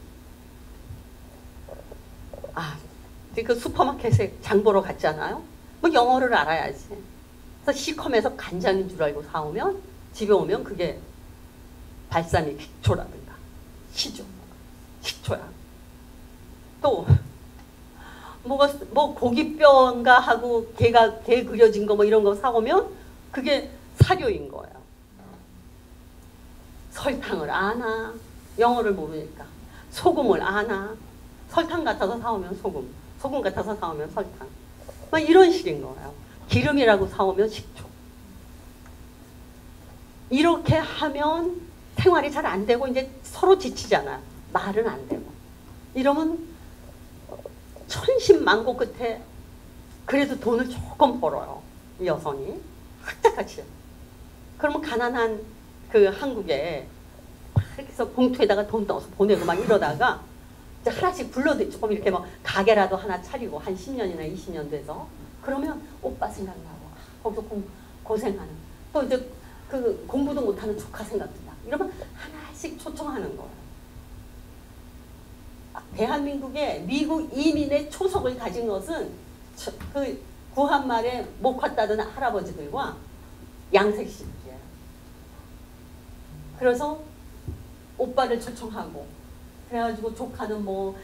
그 슈퍼마켓에 장 보러 갔잖아요. 뭐 영어를 알아야지. 그래서 시컴에서 간장인 줄 알고 사오면 집에 오면 그게 발사믹 식초라든가 식초야. 또 뭐 고깃뼈인가 하고 개 그려진 거 뭐 이런 거 사오면 그게 사료인 거예요. 설탕을 아나, 영어를 모르니까. 소금을 아나, 설탕 같아서 사오면 소금 같아서 사오면 설탕. 막 이런 식인 거예요. 기름이라고 사오면 식초. 이렇게 하면 생활이 잘 안 되고 이제 서로 지치잖아. 말은 안 되고. 이러면 천신만고 끝에 그래도 돈을 조금 벌어요. 이 여성이. 학자같이. 그러면 가난한 그 한국에 이렇게 해서 봉투에다가 돈 넣어서 보내고 막 이러다가 이제 하나씩 불러도 조금 이렇게 뭐 가게라도 하나 차리고 한 10년이나 20년 돼서 그러면 오빠 생각나고 거기서 고생하는 또 이제 그 공부도 못하는 조카 생각나 이러면 하나씩 초청하는 거예요. 대한민국의 미국 이민의 초석을 가진 것은 그 구한말에 목화 따던 할아버지들과 양색시기예요. 그래서 오빠를 초청하고 그래가지고 조카는 뭐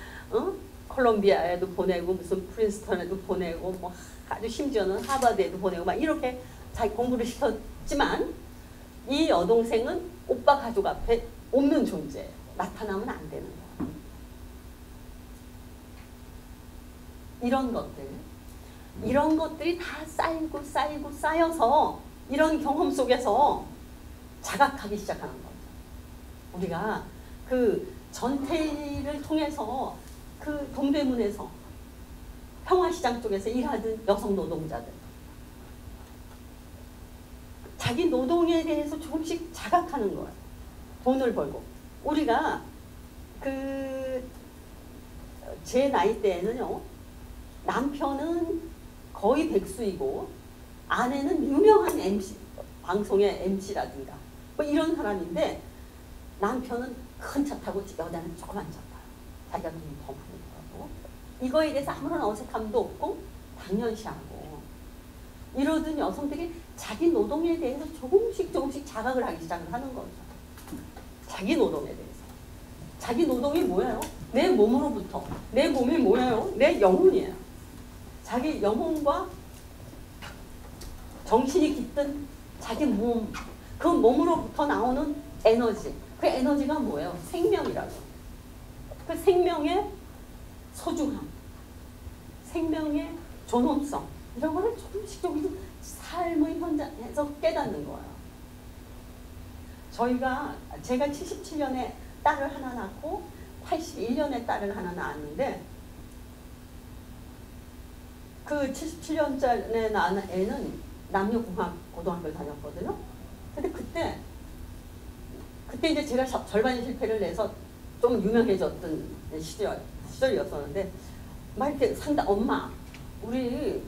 콜롬비아에도 보내고 무슨 프린스턴에도 보내고 뭐 아주 심지어는 하버드에도 보내고 막 이렇게 자기 공부를 시켰지만 이 여동생은 오빠 가족 앞에 없는 존재예요. 나타나면 안 되는 거예요. 이런 것들이 다 쌓여서 이런 경험 속에서 자각하기 시작하는 거죠. 우리가 그 전태일을 통해서 그 동대문에서 평화시장 쪽에서 일하던 여성 노동자들 자기 노동에 대해서 조금씩 자각하는 거예요. 돈을 벌고 우리가 제 나이 때에는요 남편은 거의 백수이고 아내는 유명한 MC 방송의 MC라든가 뭐 이런 사람인데 남편은 큰 차 타고 여자는 조그만 차 타요. 자기가 돈이 더 많이 벌고 이거에 대해서 아무런 어색함도 없고 당연시하고 이러던 여성들이 자기 노동에 대해서 조금씩 자각을 하기 시작을 하는 거죠. 자기 노동에 대해서. 자기 노동이 뭐예요? 내 몸으로부터. 내 몸이 뭐예요? 내 영혼이에요. 자기 영혼과 정신이 깃든 자기 몸, 그 몸으로부터 나오는 에너지. 그 에너지가 뭐예요? 생명이라고. 그 생명의 소중함, 생명의 존엄성 이런 거를 조금씩 삶의 현장에서 깨닫는 거예요. 제가 77년에 딸을 하나 낳고 81년에 딸을 하나 낳았는데 그 77년에 낳은 애는 남녀공학 고등학교를 다녔거든요. 근데 그때 이제 제가 절반의 실패를 내서 좀 유명해졌던 시절이었었는데 막 이렇게 엄마 우리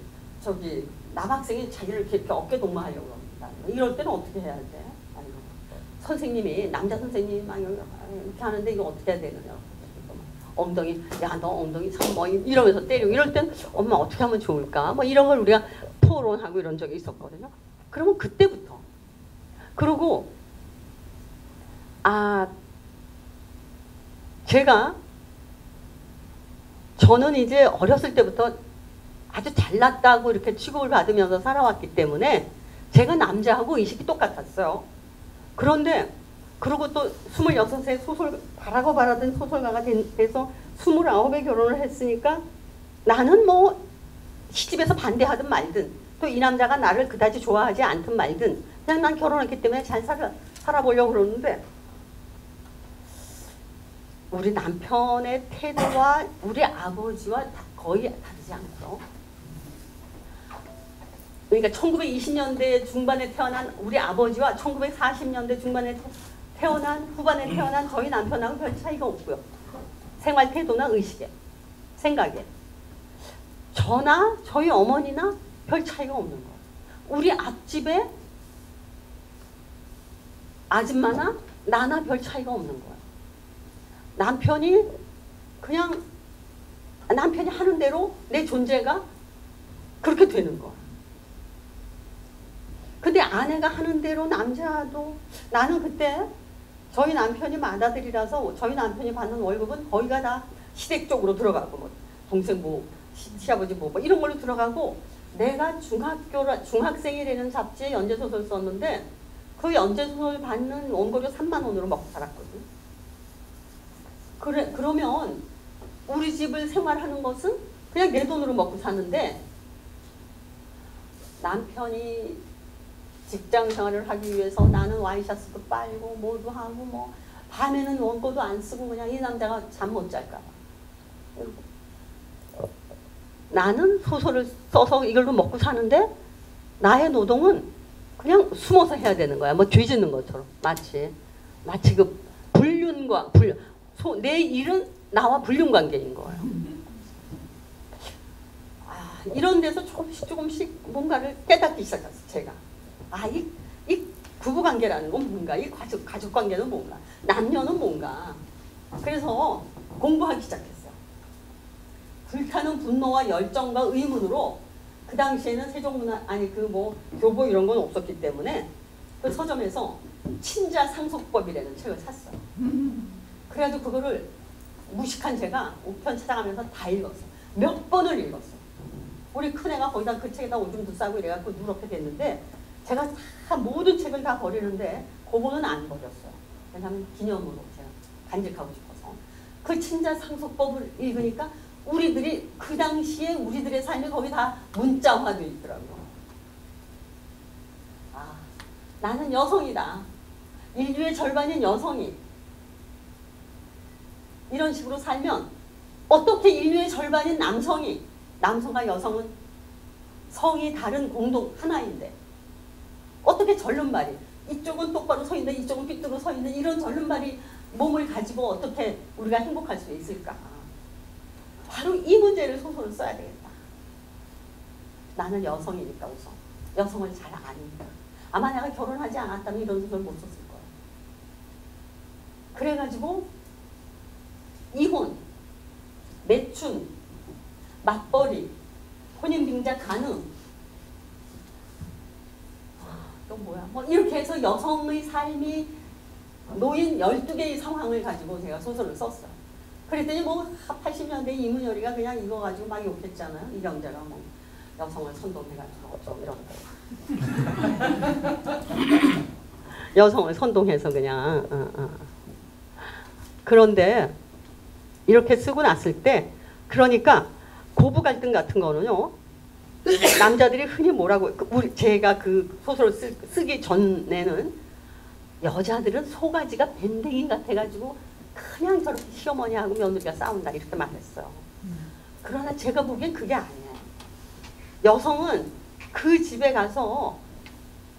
남학생이 자기를 이렇게 어깨 동무하려고 합니다. 이럴 때는 어떻게 해야 돼? 아니면 선생님이 남자 선생님이 막 이렇게 하는데 이거 어떻게 해야 되느냐? 엉덩이 야 너 엉덩이 참 뭐 이러면서 때리고 이럴 땐 엄마 어떻게 하면 좋을까? 뭐 이런 걸 우리가 토론하고 이런 적이 있었거든요. 그러면 그때부터 그리고 제가 저는 이제 어렸을 때부터 아주 잘났다고 이렇게 취급을 받으면서 살아왔기 때문에 제가 남자하고 의식이 똑같았어요. 그런데 그리고 또 26세 바라고 바라던 소설가가 돼서 29에 결혼을 했으니까 나는 뭐 시집에서 반대하든 말든 또 이 남자가 나를 그다지 좋아하지 않든 말든 그냥 난 결혼했기 때문에 잘 살아보려고 그러는데 우리 남편의 태도와 우리 아버지와 거의 다르지 않고요. 그러니까 1920년대 중반에 태어난 우리 아버지와 1940년대 중반에 후반에 태어난 저희 남편하고 별 차이가 없고요. 생활 태도나 의식에, 생각에. 저나 저희 어머니나 별 차이가 없는 거예요. 우리 앞집에 아줌마나 나나 별 차이가 없는 거예요. 남편이 그냥 남편이 하는 대로 내 존재가 그렇게 되는 거예요. 근데 아내가 하는 대로 남자도 나는 그때 저희 남편이 맏아들이라서 저희 남편이 받는 월급은 거의가 다 시댁 쪽으로 들어가고 뭐 동생 뭐 시아버지 뭐 이런 걸로 들어가고 내가 중학생이라는 잡지에 연재소설 썼는데 그 연재소설 받는 원고료 3만 원으로 먹고 살았거든. 그러면 우리 집을 생활하는 것은 그냥 내 돈으로 먹고 사는데 남편이 직장 생활을 하기 위해서 나는 와이셔츠도 빨고 뭐도 하고 뭐 밤에는 원고도 안 쓰고 그냥 이 남자가 잠 못 잘까 봐. 나는 소설을 써서 이걸로 먹고 사는데 나의 노동은 그냥 숨어서 해야 되는 거야. 뭐 뒤지는 것처럼 마치 그 내 일은 나와 불륜 관계인 거예요. 이런 데서 조금씩 뭔가를 깨닫기 시작했어 제가. 이 부부관계라는 건 뭔가, 이 가족관계는 뭔가, 남녀는 뭔가. 그래서 공부하기 시작했어요. 불타는 분노와 열정과 의문으로 그 당시에는 세종문화 교보 이런 건 없었기 때문에 그 서점에서 친자상속법이라는 책을 샀어요. 그래가지고 그거를 무식한 제가 우편 찾아가면서 다 읽었어요. 몇 번을 읽었어요. 우리 큰애가 거기다 그 책에다 오줌도 싸고 이래갖고 누렇게 됐는데 제가 다 모든 책을 다 버리는데 그거는 안 버렸어요. 왜냐하면 기념으로 제가 간직하고 싶어서. 그 친자상속법을 읽으니까 우리들이 그 당시에 우리들의 삶이 거기 다 문자화되어 있더라고요. 나는 여성이다. 인류의 절반인 여성이 이런 식으로 살면 어떻게 인류의 절반인 남성과 여성은 성이 다른 공동 하나인데 어떻게 절름발이 이쪽은 똑바로 서 있는데 이쪽은 삐뚤어 서 있는 이런 절름발이 몸을 가지고 어떻게 우리가 행복할 수 있을까? 바로 이 문제를 소설을 써야 되겠다. 나는 여성이니까 우선 여성을 잘 아니까 아마 내가 결혼하지 않았다면 이런 소설 못 썼을 거야. 그래가지고 이혼, 매춘, 맞벌이, 혼인빙자 가능 또 뭐야 뭐 이렇게 해서 여성의 삶이 노인 12개의 상황을 가지고 제가 소설을 썼어요. 그랬더니 뭐 80년대 이문열이가 그냥 이거 가지고 막 욕했잖아요. 이경자가 뭐 여성을 선동해가지고 어쩌고 이런 거. 여성을 선동해서 그냥 그런데 이렇게 쓰고 났을 때 그러니까 고부 갈등 같은 거는요. 남자들이 흔히 뭐라고 제가 그 소설을 쓰기 전에는 여자들은 소가지가 밴댕이 같아가지고 그냥 저렇게 시어머니하고 며느리가 싸운다 이렇게 말했어요. 그러나 제가 보기엔 그게 아니에요. 여성은 그 집에 가서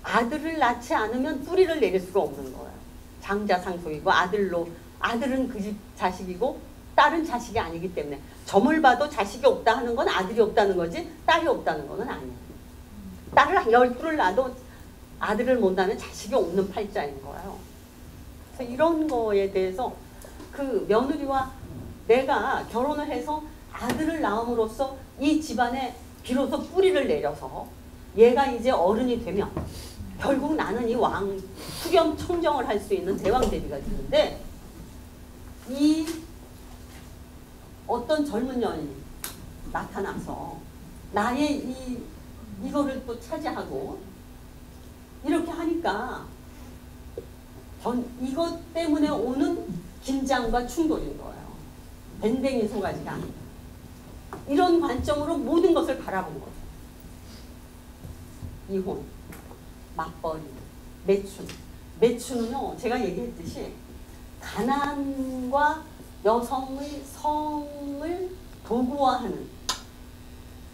아들을 낳지 않으면 뿌리를 내릴 수가 없는 거예요. 장자상속이고 아들은 그 집 자식이고 딸은 자식이 아니기 때문에 점을 봐도 자식이 없다 하는 건 아들이 없다는 거지 딸이 없다는 건 아니에요. 딸을 12를 낳아도 아들을 못 낳으면 자식이 없는 팔자인 거예요. 그래서 이런 거에 대해서 그 며느리와 내가 결혼을 해서 아들을 낳음으로써 이 집안에 비로소 뿌리를 내려서 얘가 이제 어른이 되면 결국 나는 이 후견 청정을 할 수 있는 대왕 대비가 되는데 이 어떤 젊은 여인이 나타나서 나의 이거를 또 차지하고 이렇게 하니까 이것 때문에 오는 긴장과 충돌인 거예요. 밴댕이 소가지가 아니라. 이런 관점으로 모든 것을 바라본 거죠. 이혼, 맞벌이, 매춘. 매춘은요, 제가 얘기했듯이 가난과 여성의 성을 도구화하는,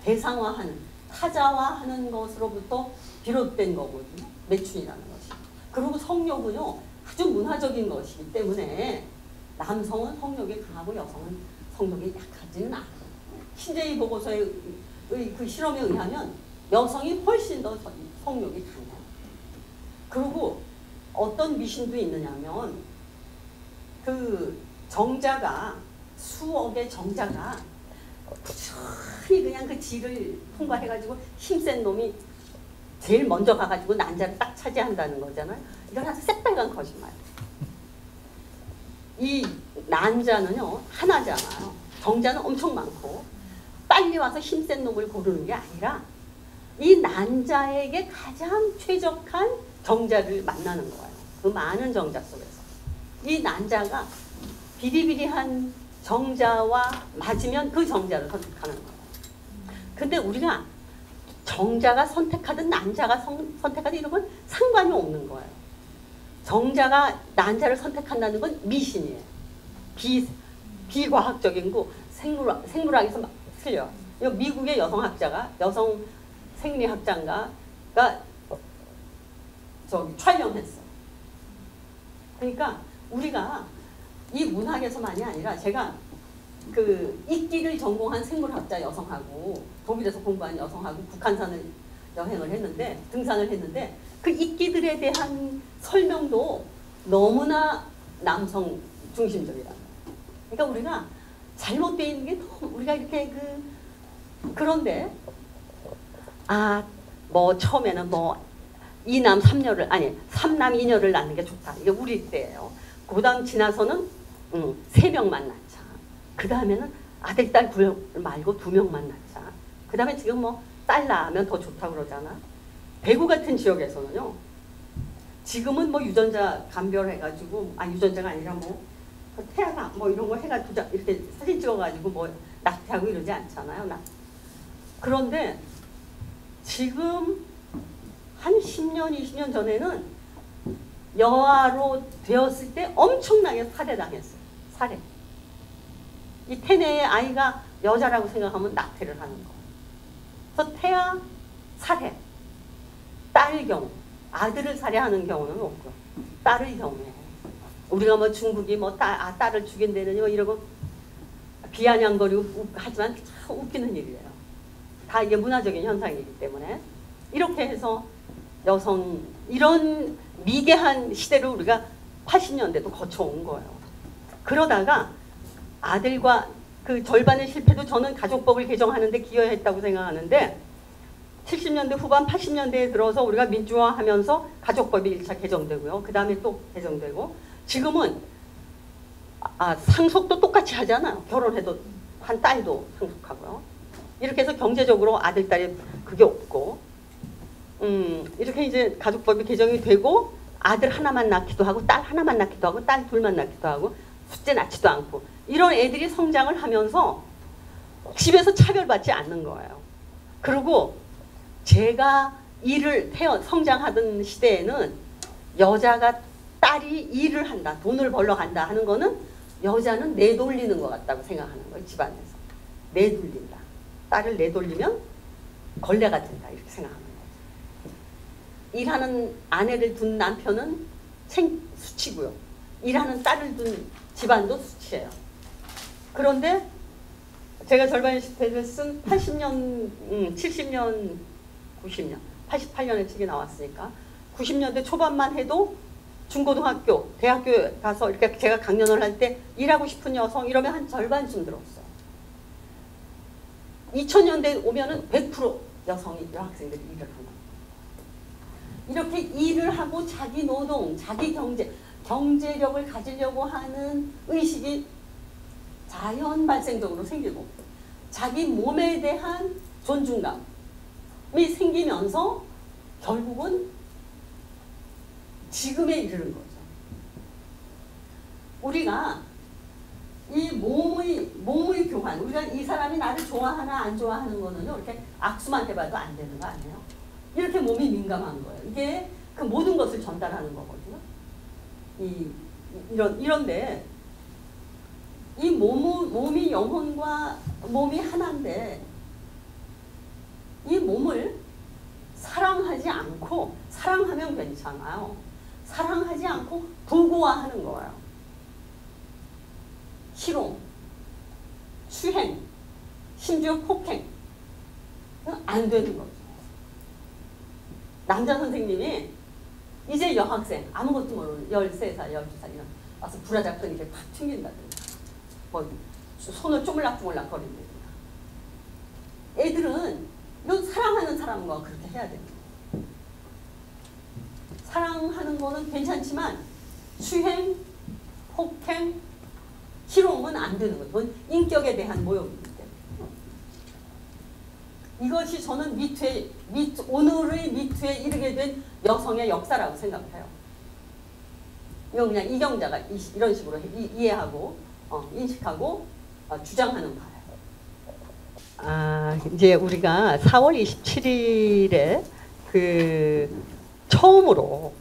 대상화하는, 타자화하는 것으로부터 비롯된 거거든요. 매춘이라는 것이. 그리고 성욕은요, 아주 문화적인 것이기 때문에 남성은 성욕이 강하고 여성은 성욕이 약하지는 않아요. 신재희 보고서의 그 실험에 의하면 여성이 훨씬 더 성욕이 강해요. 그리고 어떤 미신도 있느냐면 그 정자가 수억의 정자가 부지런히 그냥 그 지를 통과해가지고 힘센 놈이 제일 먼저 가가지고 난자를 딱 차지한다는 거잖아요. 이건 아주 새빨간 거짓말. 이 난자는요 하나잖아요. 정자는 엄청 많고 빨리 와서 힘센 놈을 고르는 게 아니라 이 난자에게 가장 최적한 정자를 만나는 거예요. 그 많은 정자 속에서 이 난자가 비리비리한 정자와 맞으면 그 정자를 선택하는 거예요. 근데 우리가 정자가 선택하든 난자가 선택하든 이런 건 상관이 없는 거예요. 정자가 난자를 선택한다는 건 미신이에요. 비과학적인 거 생물학에서 막 틀려요. 미국의 여성학자가 여성 생리학자가 촬영했어. 그러니까 우리가 이 문학에서만이 아니라 제가 그 이끼를 전공한 생물학자 여성하고 독일에서 공부한 여성하고 북한산을 여행을 했는데 등산을 했는데 그 이끼들에 대한 설명도 너무나 남성 중심적이다. 그러니까 우리가 잘못되어 있는 게 너무 우리가 이렇게 그런데 뭐 처음에는 뭐 2남 3녀를 아니 3남 2녀를 낳는 게 좋다. 이게 우리 때예요. 그다음 지나서는 3명만 낳자. 그 다음에는 아들 딸 말고 2명만 낳자. 그 다음에 지금 뭐 딸 낳으면 더 좋다 그러잖아. 대구 같은 지역에서는요. 지금은 뭐 유전자 감별해가지고 유전자가 아니라 뭐 태아가 뭐 이런 거 해가 이렇게 사진 찍어가지고 뭐 낙태하고 이러지 않잖아요. 그런데 지금 한 10년, 20년 전에는 여아로 되었을 때 엄청나게 살해당했어요. 살해. 이 태내의 아이가 여자라고 생각하면 낙태를 하는 거. 그래서 태아, 살해. 딸 경우. 아들을 살해하는 경우는 없고요. 딸의 경우에. 우리가 뭐 중국이 뭐 딸을 죽인다느니 뭐 이러고 비아냥거리고 하지만 참 웃기는 일이에요. 다 이게 문화적인 현상이기 때문에. 이렇게 해서 여성, 이런 미개한 시대를 우리가 80년대도 거쳐온 거예요. 그러다가 아들과 그 절반의 실패도 저는 가족법을 개정하는데 기여했다고 생각하는데 70년대 후반 80년대에 들어서 우리가 민주화하면서 가족법이 1차 개정되고요. 그 다음에 또 개정되고 지금은 상속도 똑같이 하잖아요. 결혼해도 한 딸도 상속하고요. 이렇게 해서 경제적으로 아들, 딸이 그게 없고 이렇게 이제 가족법이 개정이 되고 아들 하나만 낳기도 하고 딸 하나만 낳기도 하고 딸 둘만 낳기도 하고 숫째 낳지도 않고 이런 애들이 성장을 하면서 집에서 차별받지 않는 거예요. 그리고 제가 성장하던 시대에는 여자가 딸이 일을 한다, 돈을 벌러 간다 하는 거는 여자는 내돌리는 것 같다고 생각하는 거예요. 집안에서. 내돌린다. 딸을 내돌리면 걸레가 된다 이렇게 생각하는 거죠. 일하는 아내를 둔 남편은 수치고요. 일하는 딸을 둔 집안도 수치예요. 그런데 제가 절반의 시대를 쓴 80년, 70년, 90년, 88년에 책이 나왔으니까 90년대 초반만 해도 중고등학교, 대학교에 가서 이렇게 제가 강연을 할 때 일하고 싶은 여성 이러면 한 절반쯤 들었어요. 2000년대 오면은 100% 여성이 여학생들이 일을 하는 이렇게 일을 하고 자기 노동, 자기 경제력을 가지려고 하는 의식이 자연 발생적으로 생기고 자기 몸에 대한 존중감이 생기면서 결국은 지금에 이르는 거죠. 우리가 이 몸의 교환, 우리가 이 사람이 나를 좋아하나 안 좋아하는 거는요, 이렇게 악수만 해봐도 안 되는 거 아니에요? 이렇게 몸이 민감한 거예요. 이게 그 모든 것을 전달하는 거거든요. 이런데 이 몸이 영혼과 몸이 하나인데 이 몸을 사랑하지 않고, 사랑하면 괜찮아요. 사랑하지 않고 부고화하는 거예요. 희롱, 추행, 심지어 폭행. 안 되는 거죠. 남자 선생님이 이제 여학생, 아무것도 모르는 13살, 12살 이런 와서 부라잡더니 이렇게 팍 튕긴다든가 뭐 손을 쪼물락쪼물락 거린다든가. 애들은 너 사랑하는 사람과 그렇게 해야 됩니다. 사랑하는 거는 괜찮지만 추행, 폭행, 희롱은 안 되는 거죠. 그건 인격에 대한 모욕이기 때문에. 이것이 저는 오늘의 미투에 이르게 된 여성의 역사라고 생각해요. 이건 그냥 이경자가 이런 식으로 이해하고 인식하고 주장하는 바예요. 이제 우리가 4월 27일에 처음으로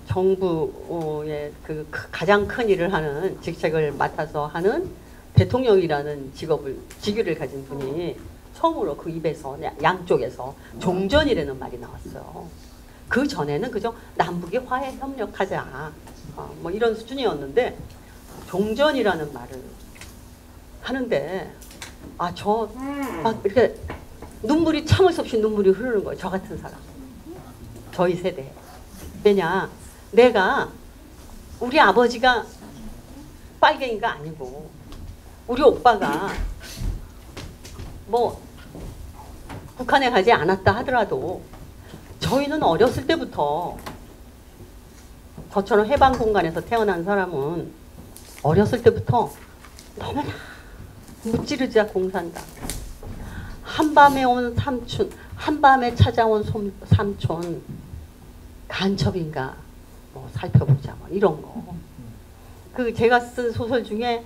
정부의 그 가장 큰 일을 하는 직책을 맡아서 하는 대통령이라는 직위를 가진 분이 처음으로 그 입에서 양쪽에서 종전이라는 말이 나왔어요. 그 전에는 그저 남북이 화해 협력하자 뭐 이런 수준이었는데 종전이라는 말을 하는데 막 이렇게 눈물이 참을 수 없이 눈물이 흐르는 거예요. 저 같은 사람, 저희 세대. 왜냐, 우리 아버지가 빨갱이가 아니고 우리 오빠가 뭐 북한에 가지 않았다 하더라도 저희는 어렸을 때부터 저처럼 해방 공간에서 태어난 사람은 어렸을 때부터 너무나 무찌르자 공산다. 한밤에 온 삼촌, 한밤에 찾아온 삼촌 간첩인가 뭐 살펴보자 뭐 이런 거. 제가 쓴 소설 중에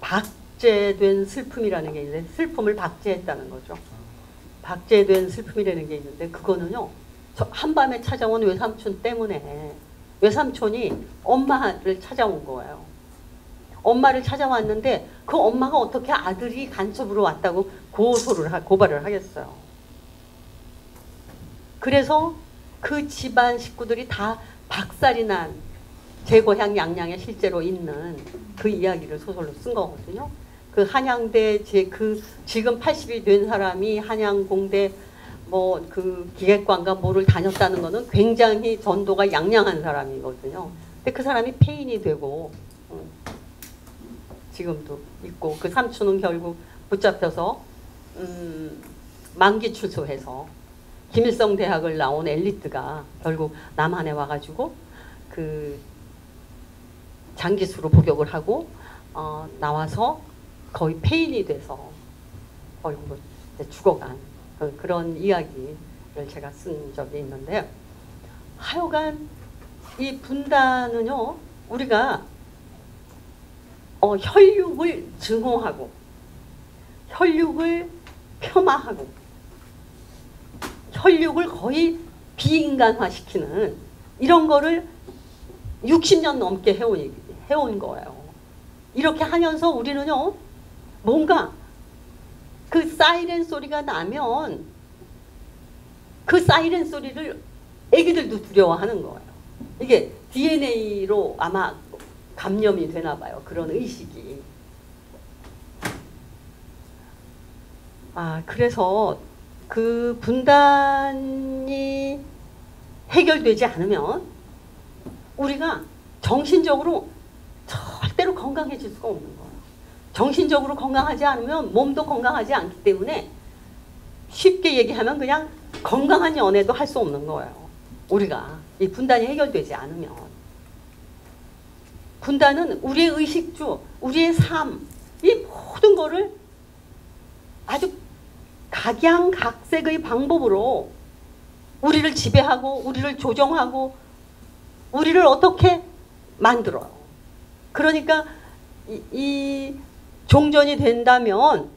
박제된 슬픔이라는 게 있는데, 슬픔을 박제했다는 거죠. 박제된 슬픔이라는 게 있는데, 그거는요, 한밤에 찾아온 외삼촌 때문에, 외삼촌이 엄마를 찾아온 거예요. 엄마를 찾아왔는데 그 엄마가 어떻게 아들이 간첩으로 왔다고 고발을 하겠어요. 그래서 그 집안 식구들이 다 박살이 난 제 고향 양양에 실제로 있는 그 이야기를 소설로 쓴 거거든요. 그 한양대 지금 80이 된 사람이 한양공대 뭐 기획관과 뭐를 다녔다는 거는 굉장히 전도가 양양한 사람이거든요. 근데 그 사람이 폐인이 되고 지금도 있고, 그 삼촌은 결국 붙잡혀서 만기 출소해서 김일성 대학을 나온 엘리트가 결국 남한에 와가지고 장기수로 복역을 하고 나와서 거의 폐인이 돼서 결국 죽어간 그런 이야기를 제가 쓴 적이 있는데, 하여간 이 분단은요, 우리가 혈육을 증오하고 혈육을 폄하하고 혈육을 거의 비인간화시키는 이런 거를 60년 넘게 해온 거예요. 이렇게 하면서 우리는요, 뭔가 그 사이렌 소리가 나면 그 사이렌 소리를 애기들도 두려워하는 거예요. 이게 DNA로 아마 감염이 되나 봐요. 그런 의식이. 그래서 그 분단이 해결되지 않으면 우리가 정신적으로 절대로 건강해질 수가 없는 거예요. 정신적으로 건강하지 않으면 몸도 건강하지 않기 때문에 쉽게 얘기하면 그냥 건강한 연애도 할 수 없는 거예요. 우리가 이 분단이 해결되지 않으면. 군단은 우리의 의식주, 우리의 삶, 이 모든 거를 아주 각양각색의 방법으로 우리를 지배하고 우리를 조정하고 우리를 어떻게 만들어요. 그러니까 이 종전이 된다면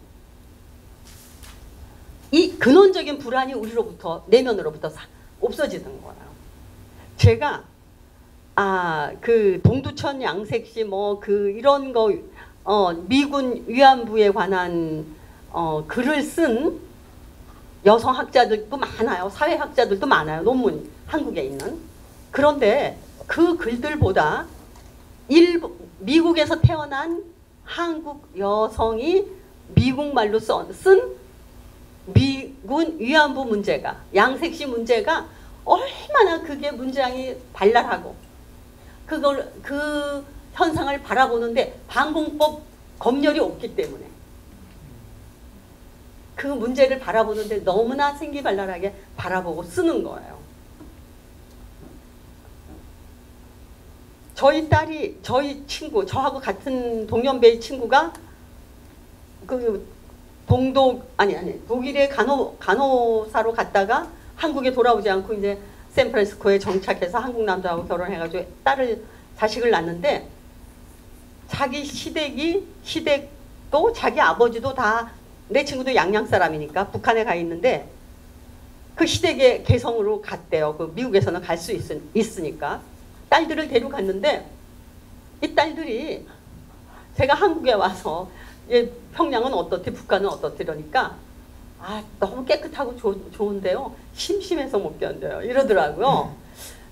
이 근원적인 불안이 우리로부터 내면으로부터 없어지는 거예요. 제가 그 동두천 양색시 뭐 그 이런 거 미군 위안부에 관한 글을 쓴 여성 학자들도 많아요. 사회학자들도 많아요. 논문 한국에 있는. 그런데 그 글들보다 미국에서 태어난 한국 여성이 미국말로 쓴 미군 위안부 문제가 양색시 문제가 얼마나 그게 문장이 발랄하고 그 현상을 바라보는데 반공법 검열이 없기 때문에 그 문제를 바라보는데 너무나 생기발랄하게 바라보고 쓰는 거예요. 저희 친구, 저하고 같은 동년배의 친구가 그 독일의 간호사로 갔다가 한국에 돌아오지 않고 이제 샌프란시스코에 정착해서 한국 남자하고 결혼해가지고 자식을 낳는데 자기 시댁도 자기 아버지도 다 내 친구도 양양 사람이니까 북한에 가 있는데 그 시댁의 개성으로 갔대요. 그 미국에서는 갈 수 있으니까 딸들을 데려갔는데 이 딸들이 제가 한국에 와서 평양은 어떻대 북한은 어떻대 이러니까 너무 깨끗하고 좋은데요 심심해서 못 견뎌요 이러더라고요.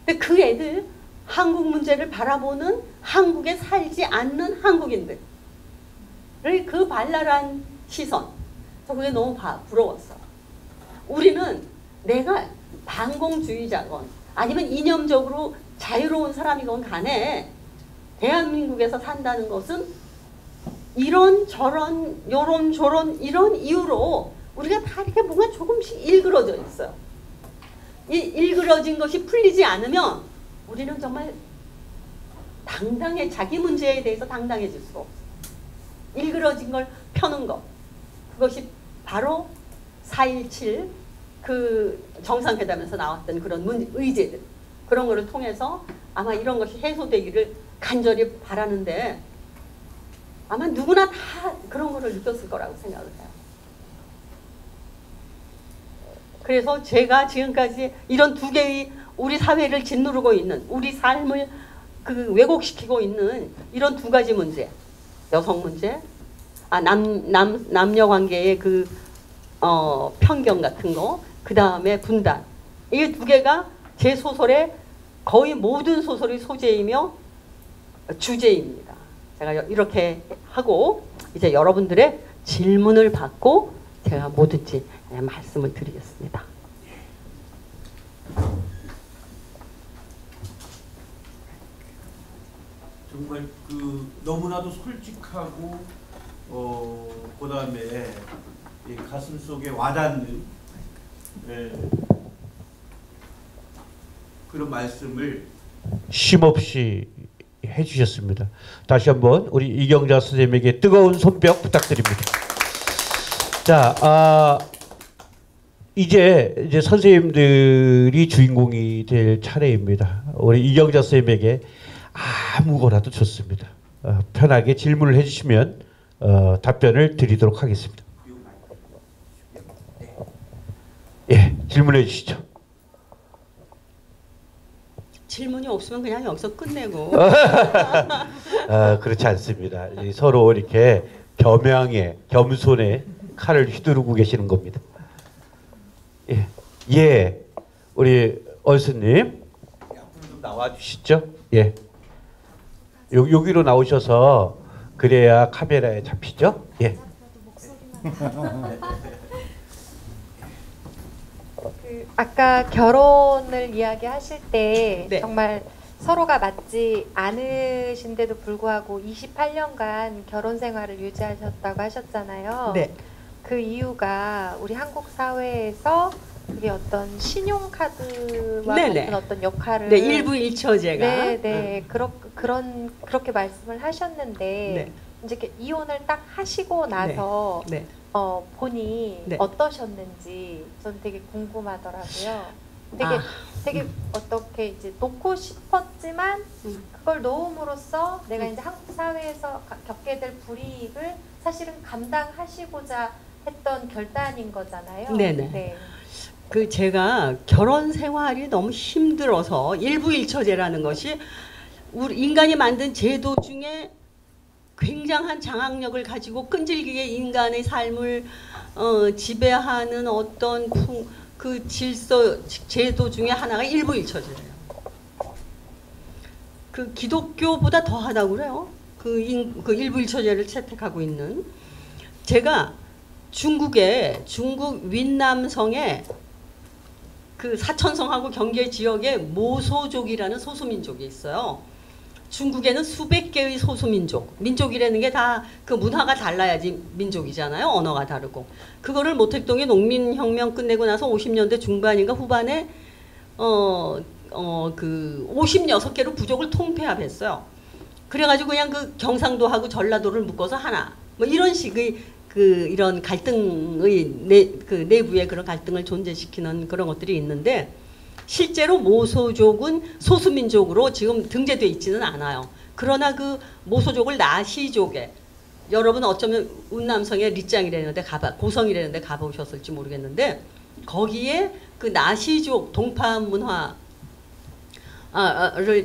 근데 그 애들 한국 문제를 바라보는 한국에 살지 않는 한국인들 그 발랄한 시선 저 그게 너무 부러웠어요. 우리는 내가 반공주의자건 아니면 이념적으로 자유로운 사람이건 간에 대한민국에서 산다는 것은 이런 저런 요런 저런 이런 이유로 우리가 다 이렇게 뭔가 조금씩 일그러져 있어요. 이 일그러진 것이 풀리지 않으면 우리는 정말 자기 문제에 대해서 당당해질 수 없어요. 일그러진 걸 펴는 것. 그것이 바로 4.17 그 정상회담에서 나왔던 그런 의제들. 그런 거를 통해서 아마 이런 것이 해소되기를 간절히 바라는데 아마 누구나 다 그런 거를 느꼈을 거라고 생각을 해요. 그래서 제가 지금까지 이런 두 개의 우리 사회를 짓누르고 있는 우리 삶을 왜곡시키고 있는 이런 두 가지 문제, 여성 문제, 남녀 관계의 편견 같은 거, 그 다음에 분단. 이 두 개가 제 소설의 거의 모든 소설의 소재이며 주제입니다. 제가 이렇게 하고 이제 여러분들의 질문을 받고 제가 뭐든지 말씀을 드리겠습니다. 정말 너무나도 솔직하고 그다음에 이 가슴 속에 와닿는 그런 말씀을 쉼없이 해주셨습니다. 다시 한번 우리 이경자 선생님에게 뜨거운 손뼉 부탁드립니다. 자, 이제 선생님들이 주인공이 될 차례입니다. 우리 이경자 선생님에게 아무거나도 좋습니다. 편하게 질문을 해주시면 답변을 드리도록 하겠습니다. 예, 질문해 주시죠. 질문이 없으면 그냥 여기서 끝내고. 그렇지 않습니다. 서로 이렇게 겸손에 칼을 휘두르고 계시는 겁니다. 예, 우리 얼스님 앞으로 좀 나와 주시죠. 예, 여기로 나오셔서 그래야 카메라에 잡히죠. 예. 아까 결혼을 이야기하실 때 네. 정말 서로가 맞지 않으신데도 불구하고 28년간 결혼 생활을 유지하셨다고 하셨잖아요. 네. 그 이유가 우리 한국 사회에서 그게 어떤 신용카드와 네네. 같은 어떤 역할을 네, 일부 일처제가 네, 그렇게 말씀을 하셨는데 네. 이제 이렇게 이혼을 딱 하시고 나서 네. 본이 네. 어떠셨는지 전 되게 궁금하더라고요. 아. 되게 어떻게 이제 놓고 싶었지만 그걸 놓음으로써 내가 이제 한국 사회에서 겪게 될 불이익을 사실은 감당하시고자 했던 결단인 거잖아요. 네네. 네. 그 제가 결혼 생활이 너무 힘들어서 일부 일처제라는 것이 우리 인간이 만든 제도 중에 굉장한 장악력을 가지고 끈질기게 인간의 삶을 지배하는 어떤 그 질서 제도 중에 하나가 일부 일처제예요. 그 기독교보다 더하다고 그래요. 그 일부 일처제를 채택하고 있는. 제가 중국 윈남성의 그 사천성하고 경계 지역에 모소족이라는 소수민족이 있어요. 중국에는 수백 개의 소수민족, 민족이라는 게 다 그 문화가 달라야지 민족이잖아요. 언어가 다르고. 그거를 모택동의 농민혁명 끝내고 나서 50년대 중반인가 후반에 그 56개로 부족을 통폐합했어요. 그래가지고 그냥 그 경상도하고 전라도를 묶어서 하나. 뭐 이런 식의 이런 갈등의 내부의 그런 갈등을 존재시키는 그런 것들이 있는데 실제로 모소족은 소수민족으로 지금 등재되어 있지는 않아요. 그러나 그 모소족을 나시족에 여러분 어쩌면 운남성의 리짱이라는데 고성이라는데 가보셨을지 모르겠는데 거기에 그 나시족 동파 문화를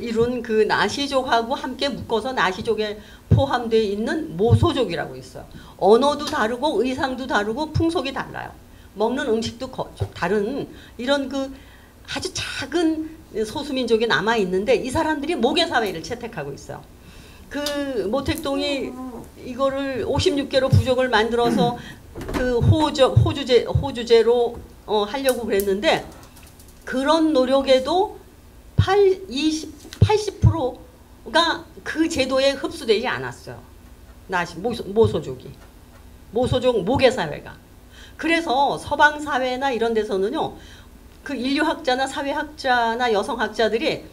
이룬 그 나시족하고 함께 묶어서 나시족에 포함되어 있는 모소족이라고 있어요. 언어도 다르고 의상도 다르고 풍속이 달라요. 먹는 음식도 다른 이런 그 아주 작은 소수민족이 남아 있는데 이 사람들이 모계 사회를 채택하고 있어요. 그 모택동이 이거를 56개로 부족을 만들어서 그 호주제로 하려고 그랬는데 그런 노력에도 80%가 그 제도에 흡수되지 않았어요. 모소족 모계 사회가. 그래서 서방 사회나 이런 데서는요. 그 인류학자나 사회학자나 여성학자들이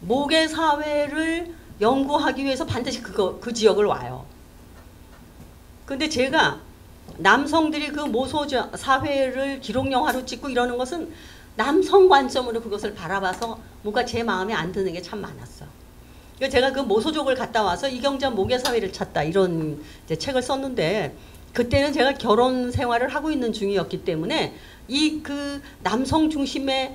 모계 사회를 연구하기 위해서 반드시 그 지역을 와요. 근데 제가 남성들이 그 모소 사회를 기록 영화로 찍고 이러는 것은 남성 관점으로 그것을 바라봐서 뭔가 제 마음에 안 드는 게 참 많았어요. 그러니까 제가 그 모소족을 갔다 와서 이경자 모계 사회를 찾다 이런 이제 책을 썼는데 그때는 제가 결혼 생활을 하고 있는 중이었기 때문에 이 그 남성 중심의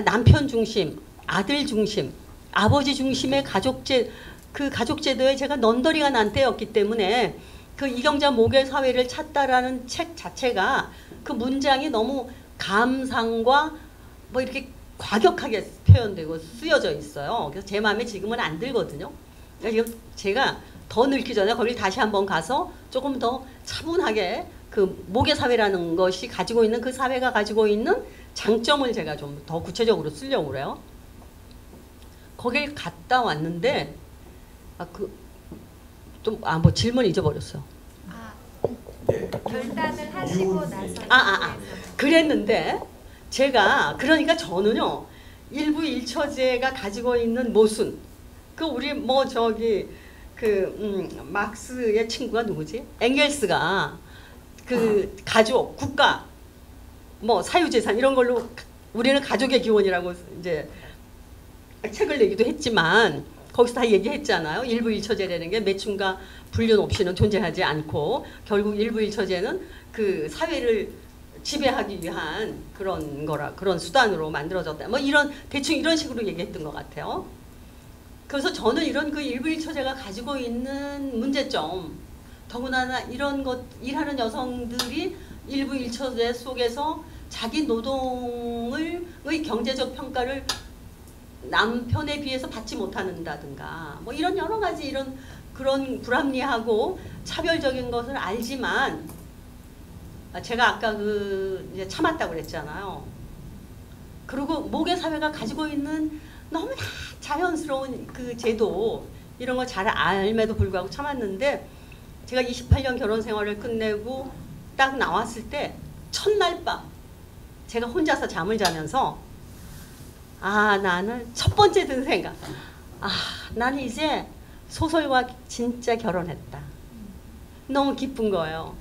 남편 중심, 아들 중심, 아버지 중심의 가족제도에 제가 넌더리가 난 때였기 때문에 그 이경자 모계 사회를 찾다라는 책 자체가 그 문장이 너무 감상과 뭐 이렇게 과격하게 표현되고 쓰여져 있어요. 그래서 제 마음에 지금은 안 들거든요. 그러니까 지금 제가 더 늙기 전에 거길 다시 한번 가서 조금 더 차분하게 그 모계 사회라는 것이 가지고 있는 그 사회가 가지고 있는 장점을 제가 좀 더 구체적으로 쓰려고 그래요. 거길 갔다 왔는데 뭐 질문 잊어버렸어요. 결단을 하시고 나서 그랬는데 제가 그러니까 저는요 일부 일처제가 가지고 있는 모순 그 우리 뭐 저기 막스의 친구가 누구지? 엥겔스가 그 가족, 국가, 뭐 사유재산 이런 걸로 우리는 가족의 기원이라고 이제 책을 내기도 했지만 거기서 다 얘기했잖아요. 일부 일처제라는 게 매춘과 불륜 없이는 존재하지 않고 결국 일부 일처제는 그 사회를 지배하기 위한 그런 수단으로 만들어졌다. 뭐 대충 이런 식으로 얘기했던 것 같아요. 그래서 저는 이런 그 일부 일처제가 가지고 있는 문제점, 더구나 이런 것 일하는 여성들이 일부 일처제 속에서 자기 노동의 경제적 평가를 남편에 비해서 받지 못한다든가 뭐 이런 여러 가지 그런 불합리하고 차별적인 것을 알지만 제가 아까 이제 참았다고 그랬잖아요. 그리고 모계 사회가 가지고 있는 너무나 자연스러운 그 제도 이런 거 잘 알매도 불구하고 참았는데 제가 28년 결혼 생활을 끝내고 딱 나왔을 때 첫날 밤 제가 혼자서 잠을 자면서 나는 첫 번째 든 생각, 나는 이제 소설과 진짜 결혼했다. 너무 기쁜 거예요.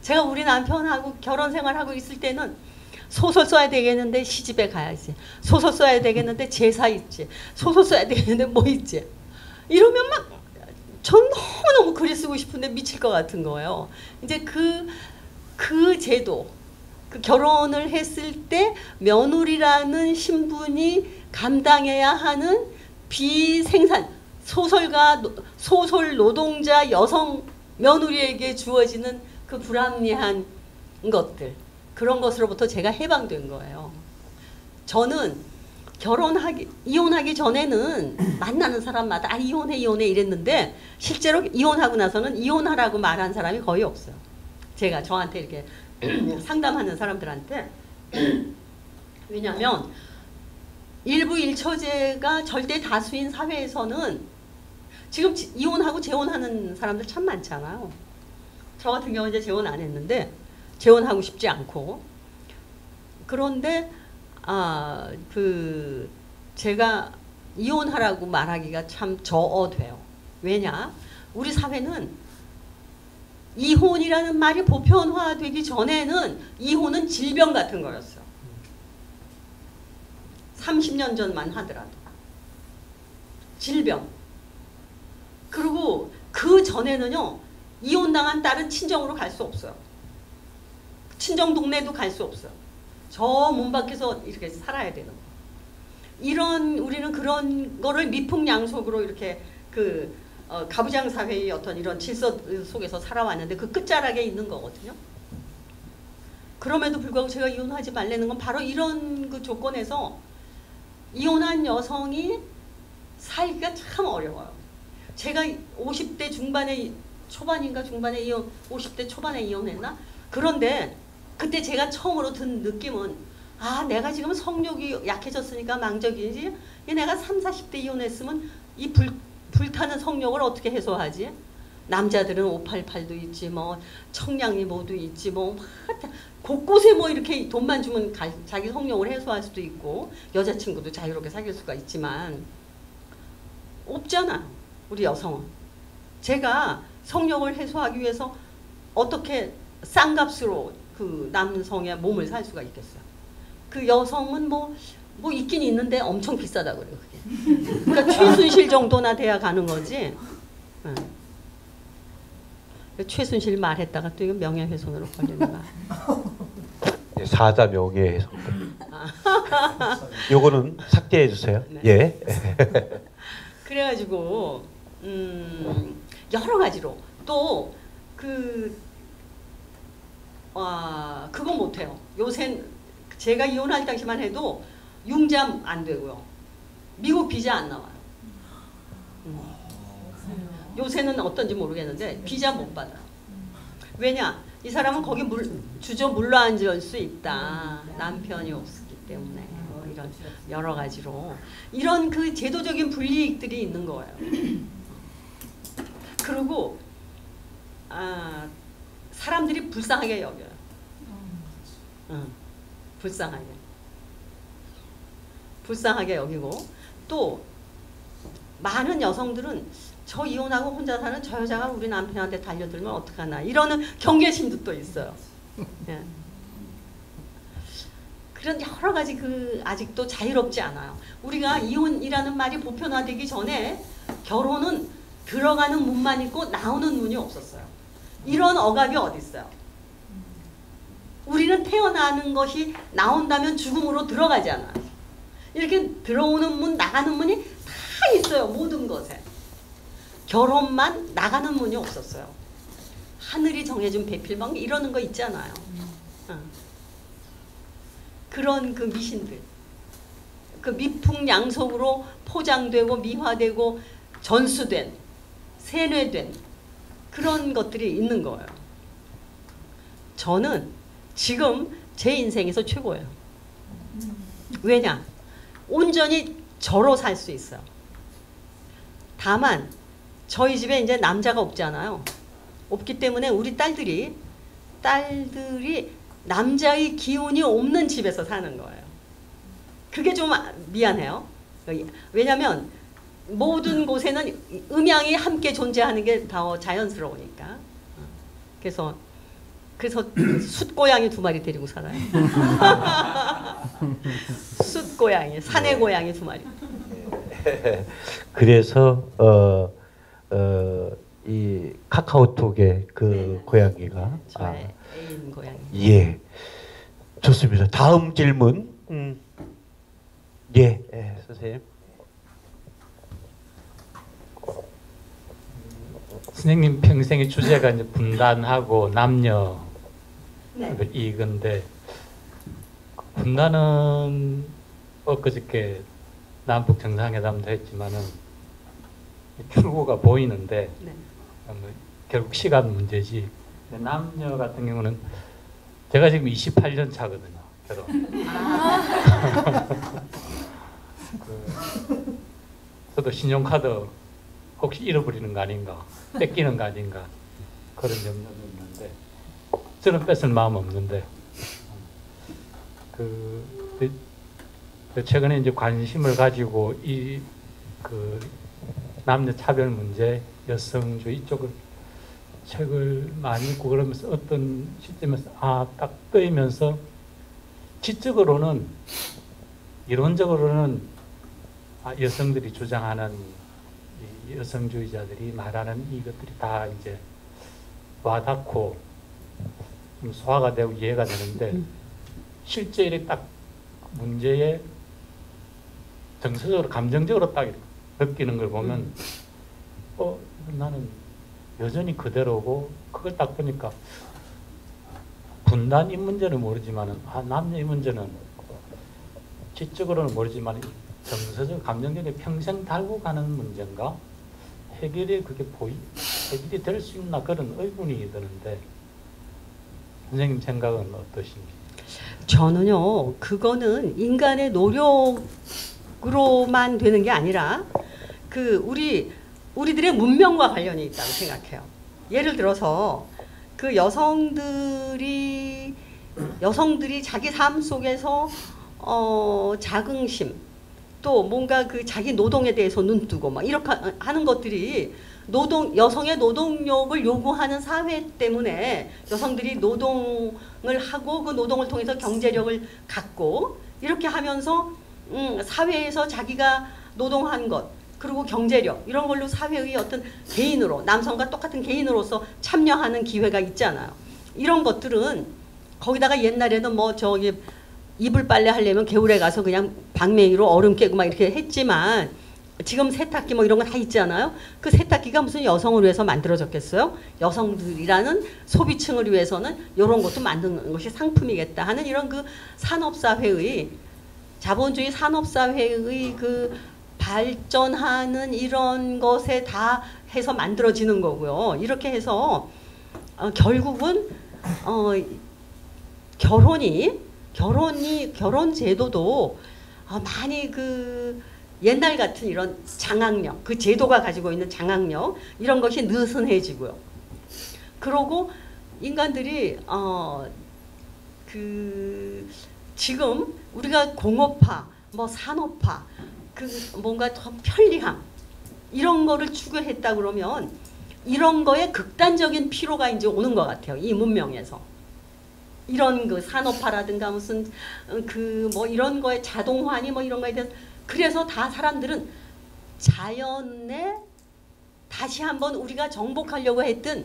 제가 우리 남편하고 결혼 생활하고 있을 때는 소설 써야 되겠는데 시집에 가야지. 소설 써야 되겠는데 제사 있지. 소설 써야 되겠는데 뭐 있지. 이러면 막 전 너무너무 글을 쓰고 싶은데 미칠 것 같은 거예요. 이제 그 제도, 그 결혼을 했을 때 며느리라는 신분이 감당해야 하는 비생산, 소설 노동자 여성 며느리에게 주어지는 그 불합리한 것들, 그런 것으로부터 제가 해방된 거예요. 저는 이혼하기 전에는 만나는 사람마다 이혼해 이랬는데 실제로 이혼하고 나서는 이혼하라고 말한 사람이 거의 없어요. 제가 저한테 이렇게 상담하는 사람들한테. 왜냐하면 일부 일처제가 절대 다수인 사회에서는 지금 이혼하고 재혼하는 사람들 참 많잖아요. 저 같은 경우는 이제 재혼 안 했는데 재혼하고 싶지 않고. 그런데 제가 이혼하라고 말하기가 참 저어돼요. 왜냐? 우리 사회는 이혼이라는 말이 보편화되기 전에는 이혼은 질병 같은 거였어요. 30년 전만 하더라도. 질병. 그리고 그 전에는요, 이혼당한 딸은 친정으로 갈 수 없어요. 친정 동네도 갈 수 없어요. 저 문 밖에서 이렇게 살아야 되는 거. 우리는 그런 거를 미풍양속으로 이렇게 가부장 사회의 어떤 이런 질서 속에서 살아왔는데 그 끝자락에 있는 거거든요. 그럼에도 불구하고 제가 이혼하지 말라는 건 바로 이런 그 조건에서 이혼한 여성이 살기가 참 어려워요. 제가 50대 초반인가 중반에 50대 초반에 이혼했나? 그런데 그때 제가 처음으로 든 느낌은 내가 지금 성욕이 약해졌으니까 망적이지. 내가 30, 40대 이혼했으면 이 불타는 성욕을 어떻게 해소하지? 남자들은 588도 있지, 뭐 청량리모도 있지, 뭐 곳곳에 뭐 이렇게 돈만 주면 자기 성욕을 해소할 수도 있고 여자친구도 자유롭게 사귈 수가 있지만 없잖아, 우리 여성은. 제가 성욕을 해소하기 위해서 어떻게 싼값으로 그 남성의 몸을 살 수가 있겠어요? 그 여성은 뭐 있긴 있는데 엄청 비싸다고 그래요, 그게. 그러니까 최순실 정도나 돼야 가는 거지. 최순실 말했다가 또 이거 명예훼손으로 걸리는 거야. 사자 명예훼손. 요거는 삭제해 주세요. 네. 예. 그래가지고 여러 가지로 또 그거 못해요. 요새 제가 이혼할 당시만 해도 융자 안 되고요. 미국 비자 안 나와요. 요새는 어떤지 모르겠는데 비자 못 받아요. 왜냐? 이 사람은 거기 주저 물러앉을 수 있다. 남편이 없었기 때문에. 이런 여러 가지로 이런 그 제도적인 불이익들이 있는 거예요. 그리고 사람들이 불쌍하게 여겨요. 불쌍하게 여기고 또 많은 여성들은 저 이혼하고 혼자 사는 저 여자가 우리 남편한테 달려들면 어떡하나 이러는 경계심도 또 있어요. 예. 그런 여러 가지 아직도 자유롭지 않아요. 우리가 이혼이라는 말이 보편화되기 전에 결혼은 들어가는 문만 있고 나오는 문이 없었어요. 이런 억압이 어디 있어요? 우리는 태어나는 것이 나온다면 죽음으로 들어가잖아. 이렇게 들어오는 문, 나가는 문이 다 있어요. 모든 것에. 결혼만 나가는 문이 없었어요. 하늘이 정해준 배필방 이러는 거 있잖아요. 그런 그 미신들, 그 미풍양속으로 포장되고 미화되고 전수된, 세뇌된 그런 것들이 있는 거예요. 저는 지금 제 인생에서 최고예요. 왜냐? 온전히 저로 살 수 있어요. 다만 저희 집에 이제 남자가 없잖아요. 없기 때문에 우리 딸들이 남자의 기운이 없는 집에서 사는 거예요. 그게 좀 미안해요. 왜냐하면 모든 곳에는 음양이 함께 존재하는 게 더 자연스러우니까. 그래서 숫고양이 2마리 데리고 살아요. 숫고양이, 산의 고양이 2마리. 그래서 이 카카오톡의 그 네. 고양이가 저의 애인 고양이. 예, 좋습니다. 다음 질문. 예, 선생님. 선생님 평생의 주제가 이제 분단하고 남녀 네. 이건데 분단은 엊그저께 남북 정상회담도 했지만은 출구가 보이는데 네. 결국 시간 문제지. 근데 남녀 같은 경우는 제가 지금 28년 차거든요, 결혼. 저도 신용카드 혹시 잃어버리는 거 아닌가, 뺏기는 거 아닌가 그런 염려는 있는데 저는 뺏을 마음 없는데 최근에 이제 관심을 가지고 이 남녀 차별 문제, 여성주의 이쪽을 책을 많이 읽고 그러면서 어떤 시점에서 딱 떠이면서 지적으로는 이론적으로는 여성들이 주장하는 이 여성주의자들이 말하는 이것들이 다 이제 와닿고 좀 소화가 되고 이해가 되는데 실제 이렇게 딱 문제에 정서적으로 감정적으로 딱 느끼는 걸 보면 나는 여전히 그대로고 그걸 딱 보니까 분단 이 문제는 모르지만은 남녀 이 문제는 지적으로는 모르지만 정서적 감정적으로 평생 달고 가는 문제인가 해결이 해결이 될 수 있나 그런 의문이 드는데 선생님 생각은 어떠신지? 저는요, 그거는 인간의 노력으로만 되는 게 아니라 우리들의 문명과 관련이 있다고 생각해요. 예를 들어서 그 여성들이 자기 삶 속에서 자긍심 또 뭔가 그 자기 노동에 대해서 눈뜨고 막 이렇게 하는 것들이 여성의 노동력을 요구하는 사회 때문에 여성들이 노동을 하고 그 노동을 통해서 경제력을 갖고 이렇게 하면서 사회에서 자기가 노동한 것 그리고 경제력 이런 걸로 사회의 어떤 개인으로 남성과 똑같은 개인으로서 참여하는 기회가 있잖아요. 이런 것들은 거기다가 옛날에는 뭐 저기 이불 빨래 하려면 겨울에 가서 그냥 방맹이로 얼음 깨고 막 이렇게 했지만 지금 세탁기 뭐 이런 거 다 있잖아요. 그 세탁기가 무슨 여성을 위해서 만들어졌겠어요? 여성들이라는 소비층을 위해서는 이런 것도 만드는 것이 상품이겠다 하는 이런 그 산업사회의 자본주의 산업사회의 그 발전하는 이런 것에 다 해서 만들어지는 거고요. 이렇게 해서 결국은 결혼 제도도 많이 그 옛날 같은 이런 장악력, 그 제도가 가지고 있는 장악력 이런 것이 느슨해지고요. 그러고 인간들이 지금 우리가 공업화, 뭐 산업화, 그 뭔가 더 편리함 이런 거를 추구했다 그러면 이런 거에 극단적인 피로가 이제 오는 것 같아요. 이 문명에서. 이런 그 산업화라든가 무슨 그 뭐 이런 거에 자동화니 뭐 이런 거에 대해서 그래서 다 사람들은 자연에 다시 한번 우리가 정복하려고 했던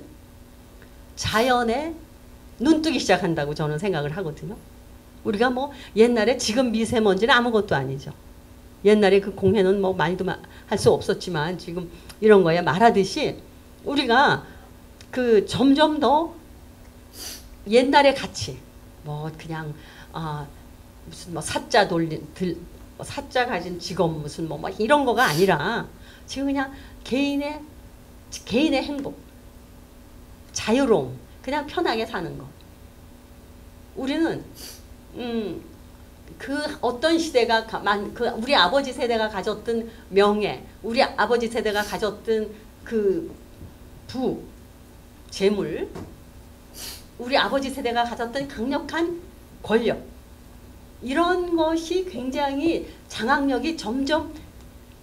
자연에 눈뜨기 시작한다고 저는 생각을 하거든요. 우리가 뭐 옛날에 지금 미세먼지는 아무것도 아니죠. 옛날에 그 공해는 뭐 많이도 할 수 없었지만 지금 이런 거에 말하듯이 우리가 그 점점 더 옛날에 같이 뭐 그냥 무슨 뭐 사자 사자 가진 직업 무슨 뭐 이런 거가 아니라 지금 그냥 개인의 행복, 자유로움, 그냥 편하게 사는 거. 우리는 그 어떤 시대가 우리 아버지 세대가 가졌던 명예, 우리 아버지 세대가 가졌던 그 재물, 우리 아버지 세대가 가졌던 강력한 권력, 이런 것이 굉장히 장악력이 점점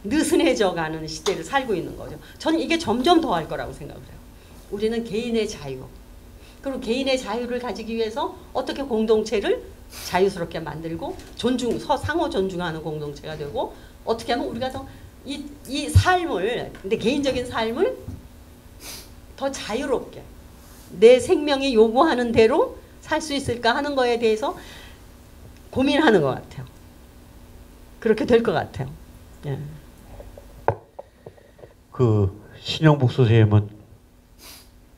느슨해져 가는 시대를 살고 있는 거죠. 저는 이게 점점 더 할 거라고 생각을 해요. 우리는 개인의 자유, 그리고 개인의 자유를 가지기 위해서 어떻게 공동체를 자유스럽게 만들고 상호 존중하는 공동체가 되고, 어떻게 하면 우리가 더 이 삶을, 근데 개인적인 삶을 더 자유롭게 내 생명이 요구하는 대로 살 수 있을까 하는 거에 대해서 고민하는 것 같아요. 그렇게 될 것 같아요. 예. 그 신영복 선생님은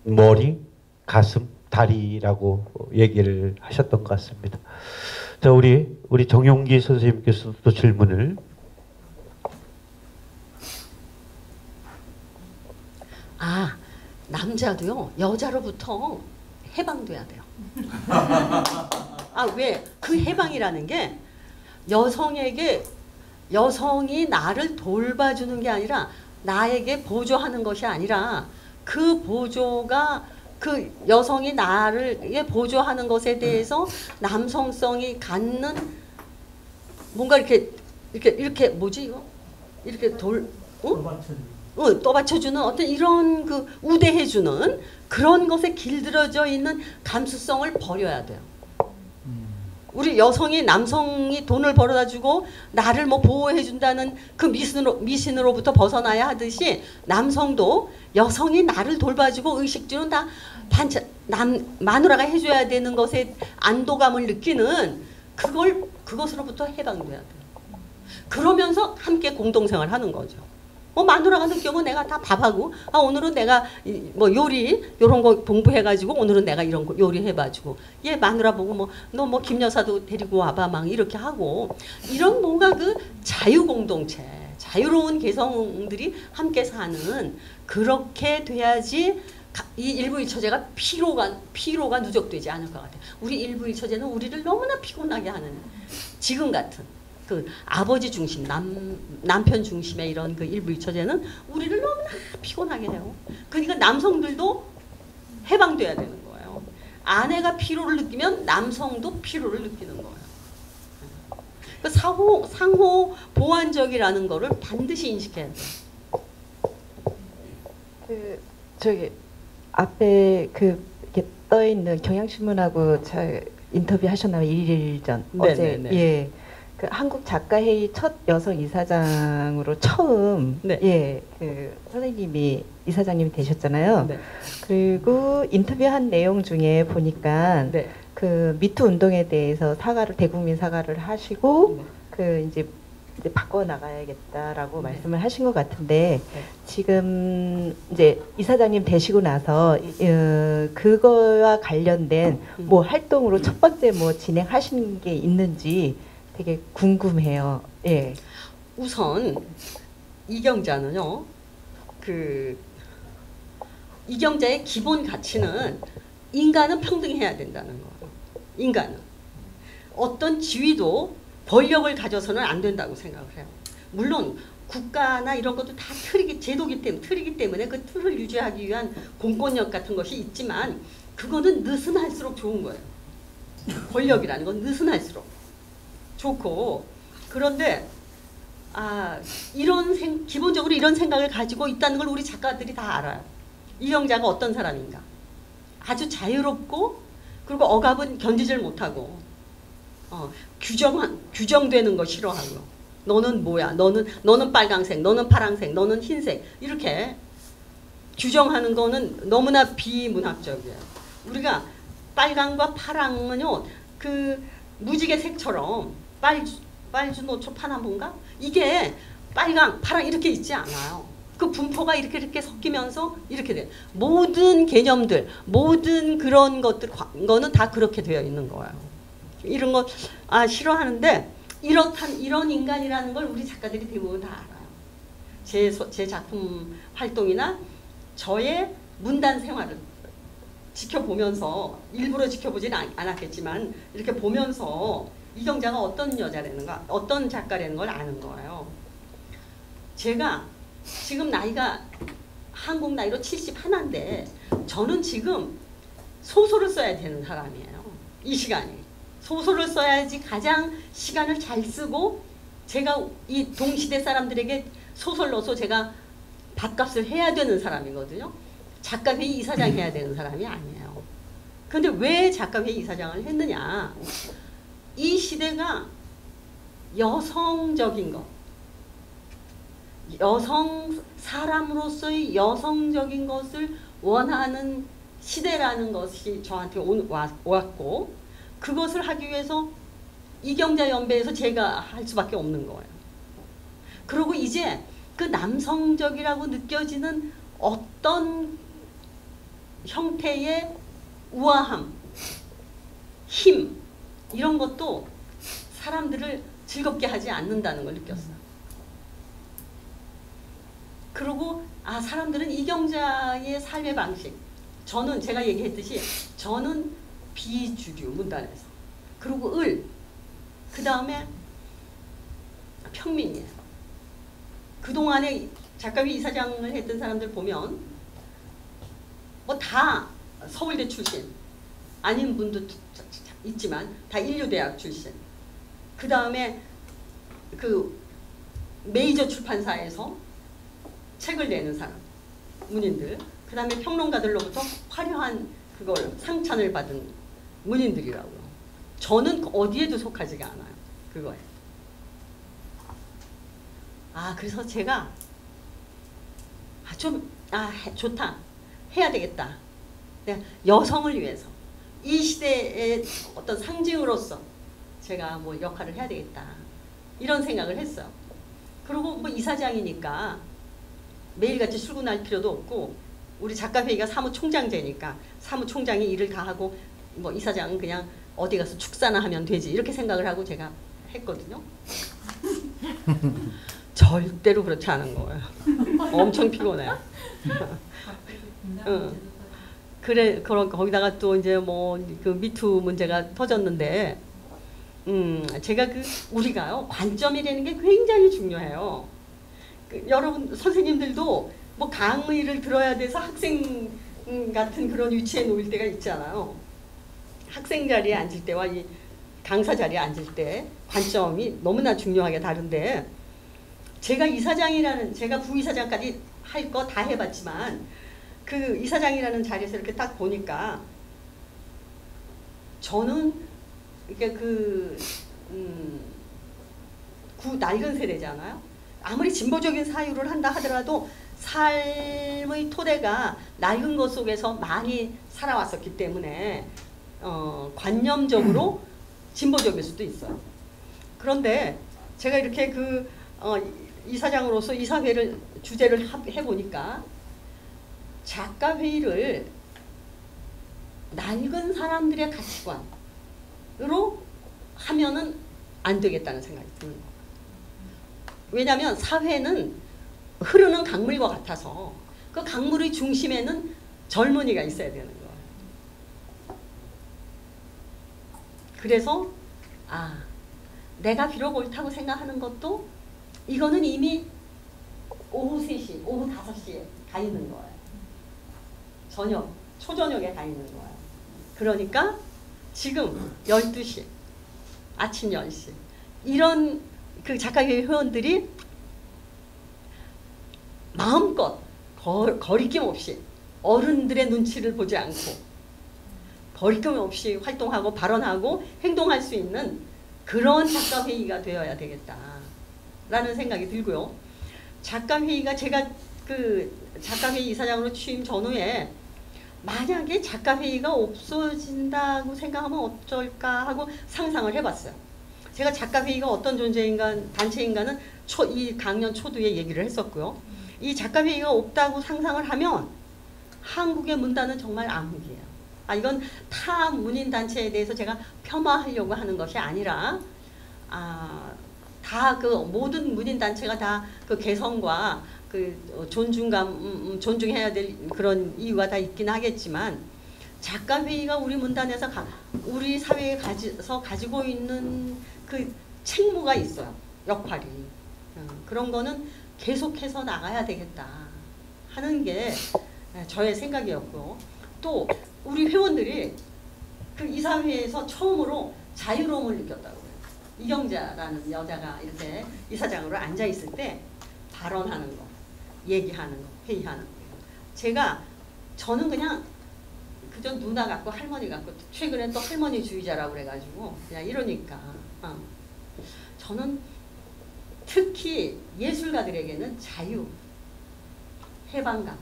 머리, 가슴, 다리라고 얘기를 하셨던 것 같습니다. 자, 우리 정용기 선생님께서 또 질문을. 아, 남자도요, 여자로부터 해방돼야 돼요. 아, 왜? 그 해방이라는 게 여성이 나를 돌봐주는 게 아니라 나에게 보조하는 것이 아니라, 그 보조가, 그 여성이 나를 보조하는 것에 대해서 남성성이 갖는 뭔가 이렇게 뭐지 이거? 이렇게 떠받쳐주는 어떤 이런 그 우대해주는 그런 것에 길들여져 있는 감수성을 버려야 돼요. 우리 여성이 남성이 돈을 벌어다 주고 나를 뭐 보호해 준다는 그 미신으로부터 벗어나야 하듯이, 남성도 여성이 나를 돌봐주고 의식주는 다 마누라가 해줘야 되는 것에 안도감을 느끼는 그것으로부터 해방돼야 돼요. 그러면서 함께 공동생활 하는 거죠. 마누라가 느끼고 내가 다 밥하고, 오늘은 내가 뭐 요리 요런 거 공부해가지고 오늘은 내가 이런 거 요리해봐주고, 얘 마누라 보고 너 뭐 김 여사도 데리고 와봐 막 이렇게 하고, 이런 뭔가 그 자유 공동체, 자유로운 개성들이 함께 사는, 그렇게 돼야지 이 일부일처제가 피로가 누적되지 않을 것 같아요. 우리 일부일처제는 우리를 너무나 피곤하게 하는, 지금 같은 그 아버지 중심, 남편 중심의 이런 그 일부일처제는 우리를 너무나 피곤하게 해요. 그러니까 남성들도 해방돼야 되는 거예요. 아내가 피로를 느끼면 남성도 피로를 느끼는 거예요. 그 상호 보완적이라는 거를 반드시 인식해야 돼요. 저기 앞에 이렇게 떠 있는 경향신문하고 인터뷰 하셨나요? 1일 전 어제. 네네네. 예. 그 한국 작가회의 첫 여성 이사장으로 처음, 네. 예, 그 선생님이 이사장님이 되셨잖아요. 네. 그리고 인터뷰한 내용 중에 보니까 네. 그 미투 운동에 대해서 대국민 사과를 하시고, 네. 그 이제 바꿔 나가야겠다라고 네. 말씀을 하신 것 같은데, 네. 지금 이제 이사장님 되시고 나서 그거와 관련된 뭐 활동으로 첫 번째 뭐 진행하신 게 있는지 되게 궁금해요. 예. 우선 이경자는요, 그 이경자의 기본 가치는 인간은 평등해야 된다는 거예요. 인간은 어떤 지위도 권력을 가져서는 안 된다고 생각을 해요. 물론 국가나 이런 것도 다 제도기 때문에 그 틀을 유지하기 위한 공권력 같은 것이 있지만, 그거는 느슨할수록 좋은 거예요. 권력이라는 건 느슨할수록 좋고, 그런데 기본적으로 이런 생각을 가지고 있다는 걸 우리 작가들이 다 알아요. 이경자가 어떤 사람인가. 아주 자유롭고, 그리고 억압은 견디질 못하고, 규정되는 거 싫어하고, 너는 뭐야, 너는 빨강색, 너는 파랑색, 너는 흰색, 이렇게 규정하는 거는 너무나 비문학적이에요. 우리가 빨강과 파랑은요, 그 무지개 색처럼 빨주노초 파남본가? 이게 빨강, 파랑 이렇게 있지 않아요. 그 분포가 이렇게 섞이면서 이렇게 돼. 모든 개념들, 모든 그런 거는 다 그렇게 되어 있는 거예요. 이런 거 싫어하는데, 이런 인간이라는 걸 우리 작가들이 대부분 다 알아요. 제 작품 활동이나 저의 문단 생활을 지켜보면서, 일부러 지켜보지는 않았겠지만 이렇게 보면서 이경자가 어떤 여자라는가, 어떤 작가라는 걸 아는 거예요. 제가 지금 나이가 한국 나이로 71인데, 저는 지금 소설을 써야 되는 사람이에요. 이 시간이. 소설을 써야지 가장 시간을 잘 쓰고 제가 이 동시대 사람들에게 소설로서 제가 밥값을 해야 되는 사람이거든요. 작가회의 이사장 해야 되는 사람이 아니에요. 근데 왜 작가회의 이사장을 했느냐. 이 시대가 여성적인 것, 사람으로서의 여성적인 것을 원하는 시대라는 것이 저한테 왔고, 그것을 하기 위해서 이경자 연배에서 제가 할 수밖에 없는 거예요. 그리고 이제 그 남성적이라고 느껴지는 어떤 형태의 우아함, 힘, 이런 것도 사람들을 즐겁게 하지 않는다는 걸 느꼈어요. 그리고 사람들은 이경자의 삶의 방식, 저는 제가 얘기했듯이 저는 비주류 문단에서, 그리고 그 다음에 평민이에요. 그동안에 작가회의 이사장을 했던 사람들 보면 뭐 다 서울대 출신 아닌 분도 있지만 다 인류대학 출신, 그 다음에 그 메이저 출판사에서 책을 내는 사람, 문인들, 그 다음에 평론가들로부터 화려한 그걸 상찬을 받은 문인들이라고요. 저는 어디에도 속하지가 않아요. 그거에. 그래서 제가 좋다. 해야 되겠다. 내가 여성을 위해서 이 시대의 어떤 상징으로서 제가 뭐 역할을 해야 되겠다. 이런 생각을 했어요. 그리고 뭐 이사장이니까 매일같이 출근할 필요도 없고, 우리 작가회의가 사무총장제니까 사무총장이 일을 다 하고 뭐 이사장은 그냥 어디 가서 축사나 하면 되지, 이렇게 생각을 하고 제가 했거든요. 절대로 그렇지 않은 거예요. 엄청 피곤해요. 거기다가 또 이제 뭐 그 미투 문제가 터졌는데, 제가 우리가요, 관점이라는 게 굉장히 중요해요. 여러분 선생님들도 뭐 강의를 들어야 돼서 학생 같은 그런 위치에 놓일 때가 있잖아요. 학생 자리에 앉을 때와 이 강사 자리에 앉을 때 관점이 너무나 중요하게 다른데, 제가 부이사장까지 할 거 다 해봤지만 그 이사장이라는 자리에서 이렇게 딱 보니까 저는 이게 낡은 세대잖아요. 아무리 진보적인 사유를 한다 하더라도 삶의 토대가 낡은 것 속에서 많이 살아왔었기 때문에 관념적으로 진보적일 수도 있어요. 그런데 제가 이렇게 이사장으로서 이사회를 주재를 해보니까 작가회의를 낡은 사람들의 가치관으로 하면은 안 되겠다는 생각이 드는 거예요. 왜냐하면 사회는 흐르는 강물과 같아서 그 강물의 중심에는 젊은이가 있어야 되는 거예요. 그래서 내가 비록 옳다고 생각하는 것도 이거는 이미 오후 3시, 오후 5시에 가 있는 거예요. 초저녁에 가 있는 거예요. 그러니까 지금 12시, 아침 10시 이런 그 작가회의 회원들이 마음껏 거리낌 없이 어른들의 눈치를 보지 않고 거리낌 없이 활동하고 발언하고 행동할 수 있는 그런 작가회의가 되어야 되겠다라는 생각이 들고요. 작가회의가 제가 작가회의 이사장으로 취임 전후에 만약에 작가회의가 없어진다고 생각하면 어쩔까 하고 상상을 해봤어요. 제가 작가회의가 어떤 존재인가, 단체인가는 이 강연 초두에 얘기를 했었고요. 이 작가회의가 없다고 상상을 하면 한국의 문단은 정말 암흑이에요. 이건 타 문인단체에 대해서 제가 폄하하려고 하는 것이 아니라 다 모든 문인단체가 다 그 개성과 존중해야 될 그런 이유가 다 있긴 하겠지만, 작가회의가 우리 문단에서 우리 사회에 가지고 있는 그 책무가 있어요. 역할이. 그런 거는 계속해서 나가야 되겠다 하는 게 저의 생각이었고, 또 우리 회원들이 그 이사회에서 처음으로 자유로움을 느꼈다고 그래요. 이경자라는 여자가 이렇게 이사장으로 앉아 있을 때 발언하는 거, 얘기하는 거, 회의하는 거. 저는 그냥 그저 누나 같고 할머니 같고 최근에 또 할머니 주의자라고 그래가지고 그냥 이러니까 저는 특히 예술가들에게는 자유, 해방감,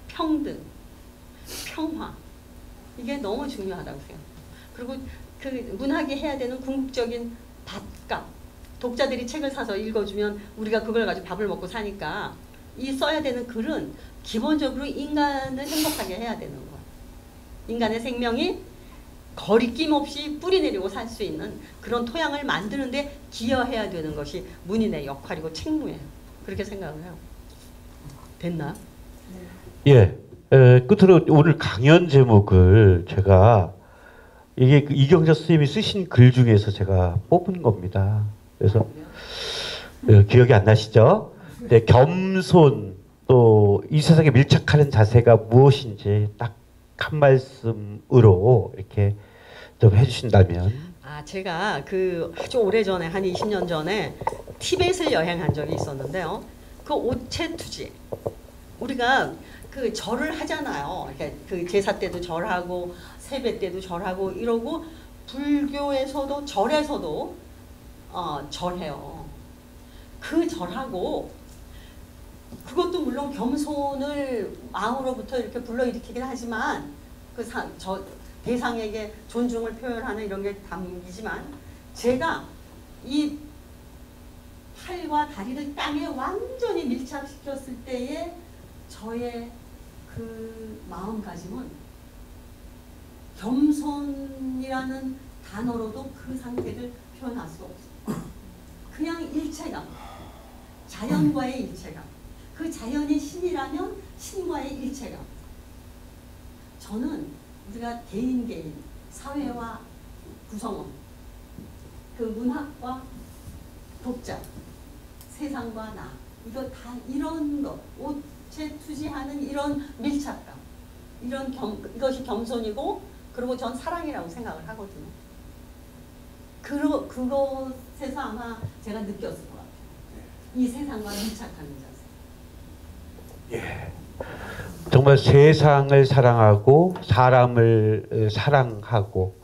평등, 평화 이게 너무 중요하다고 생각해요. 그리고 그 문학이 해야 되는 궁극적인 밥값, 독자들이 책을 사서 읽어주면 우리가 그걸 가지고 밥을 먹고 사니까 이 써야 되는 글은 기본적으로 인간을 행복하게 해야 되는 거예요. 인간의 생명이 거리낌 없이 뿌리 내리고 살 수 있는 그런 토양을 만드는데 기여해야 되는 것이 문인의 역할이고 책무예요. 그렇게 생각을 해요. 됐나? 예. 끝으로 오늘 강연 제목을 제가 이게 그 이경자 선생님이 쓰신 글 중에서 제가 뽑은 겁니다. 그래서 기억이 안 나시죠? 네, 겸손 또 이 세상에 밀착하는 자세가 무엇인지 딱 한 말씀으로 이렇게 좀 해주신다면. 제가 그 아주 오래전에 한 20년 전에 티벳을 여행한 적이 있었는데요. 그 오체투지 우리가 그 절을 하잖아요. 이렇게 그 제사 때도 절하고 세배 때도 절하고 이러고 불교에서도 절에서도 절해요. 그 절하고 그것도 물론 겸손을 마음으로부터 이렇게 불러일으키긴 하지만 대상에게 존중을 표현하는 이런 게 담기지만 제가 이 팔과 다리를 땅에 완전히 밀착시켰을 때의 저의 그 마음가짐은 겸손이라는 단어로도 그 상태를 표현할 수 없어요. 그냥 일체감, 자연과의 일체감. 그 자연이 신이라면 신과의 일체감. 저는 우리가 개인, 사회와 구성원, 그 문학과 독자, 세상과 나, 이거 다 이런 거, 오체투지하는 이런 밀착감, 이것이 겸손이고, 그리고 전 사랑이라고 생각을 하거든요. 그것에서 아마 제가 느꼈을 것 같아요. 이 세상과 밀착하는 자세. 예. 정말 세상을 사랑하고 사람을 사랑하고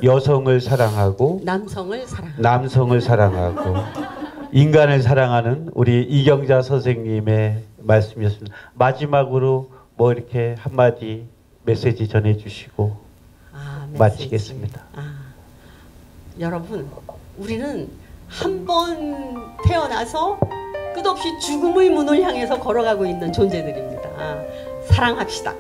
여성을 사랑하고 남성을 사랑하고 인간을 사랑하는 우리 이경자 선생님의 말씀이었습니다. 마지막으로 뭐 이렇게 한마디 메시지 전해주시고 마치겠습니다. 여러분, 우리는 한 번 태어나서 끝없이 죽음의 문을 향해서 걸어가고 있는 존재들입니다. 사랑합시다.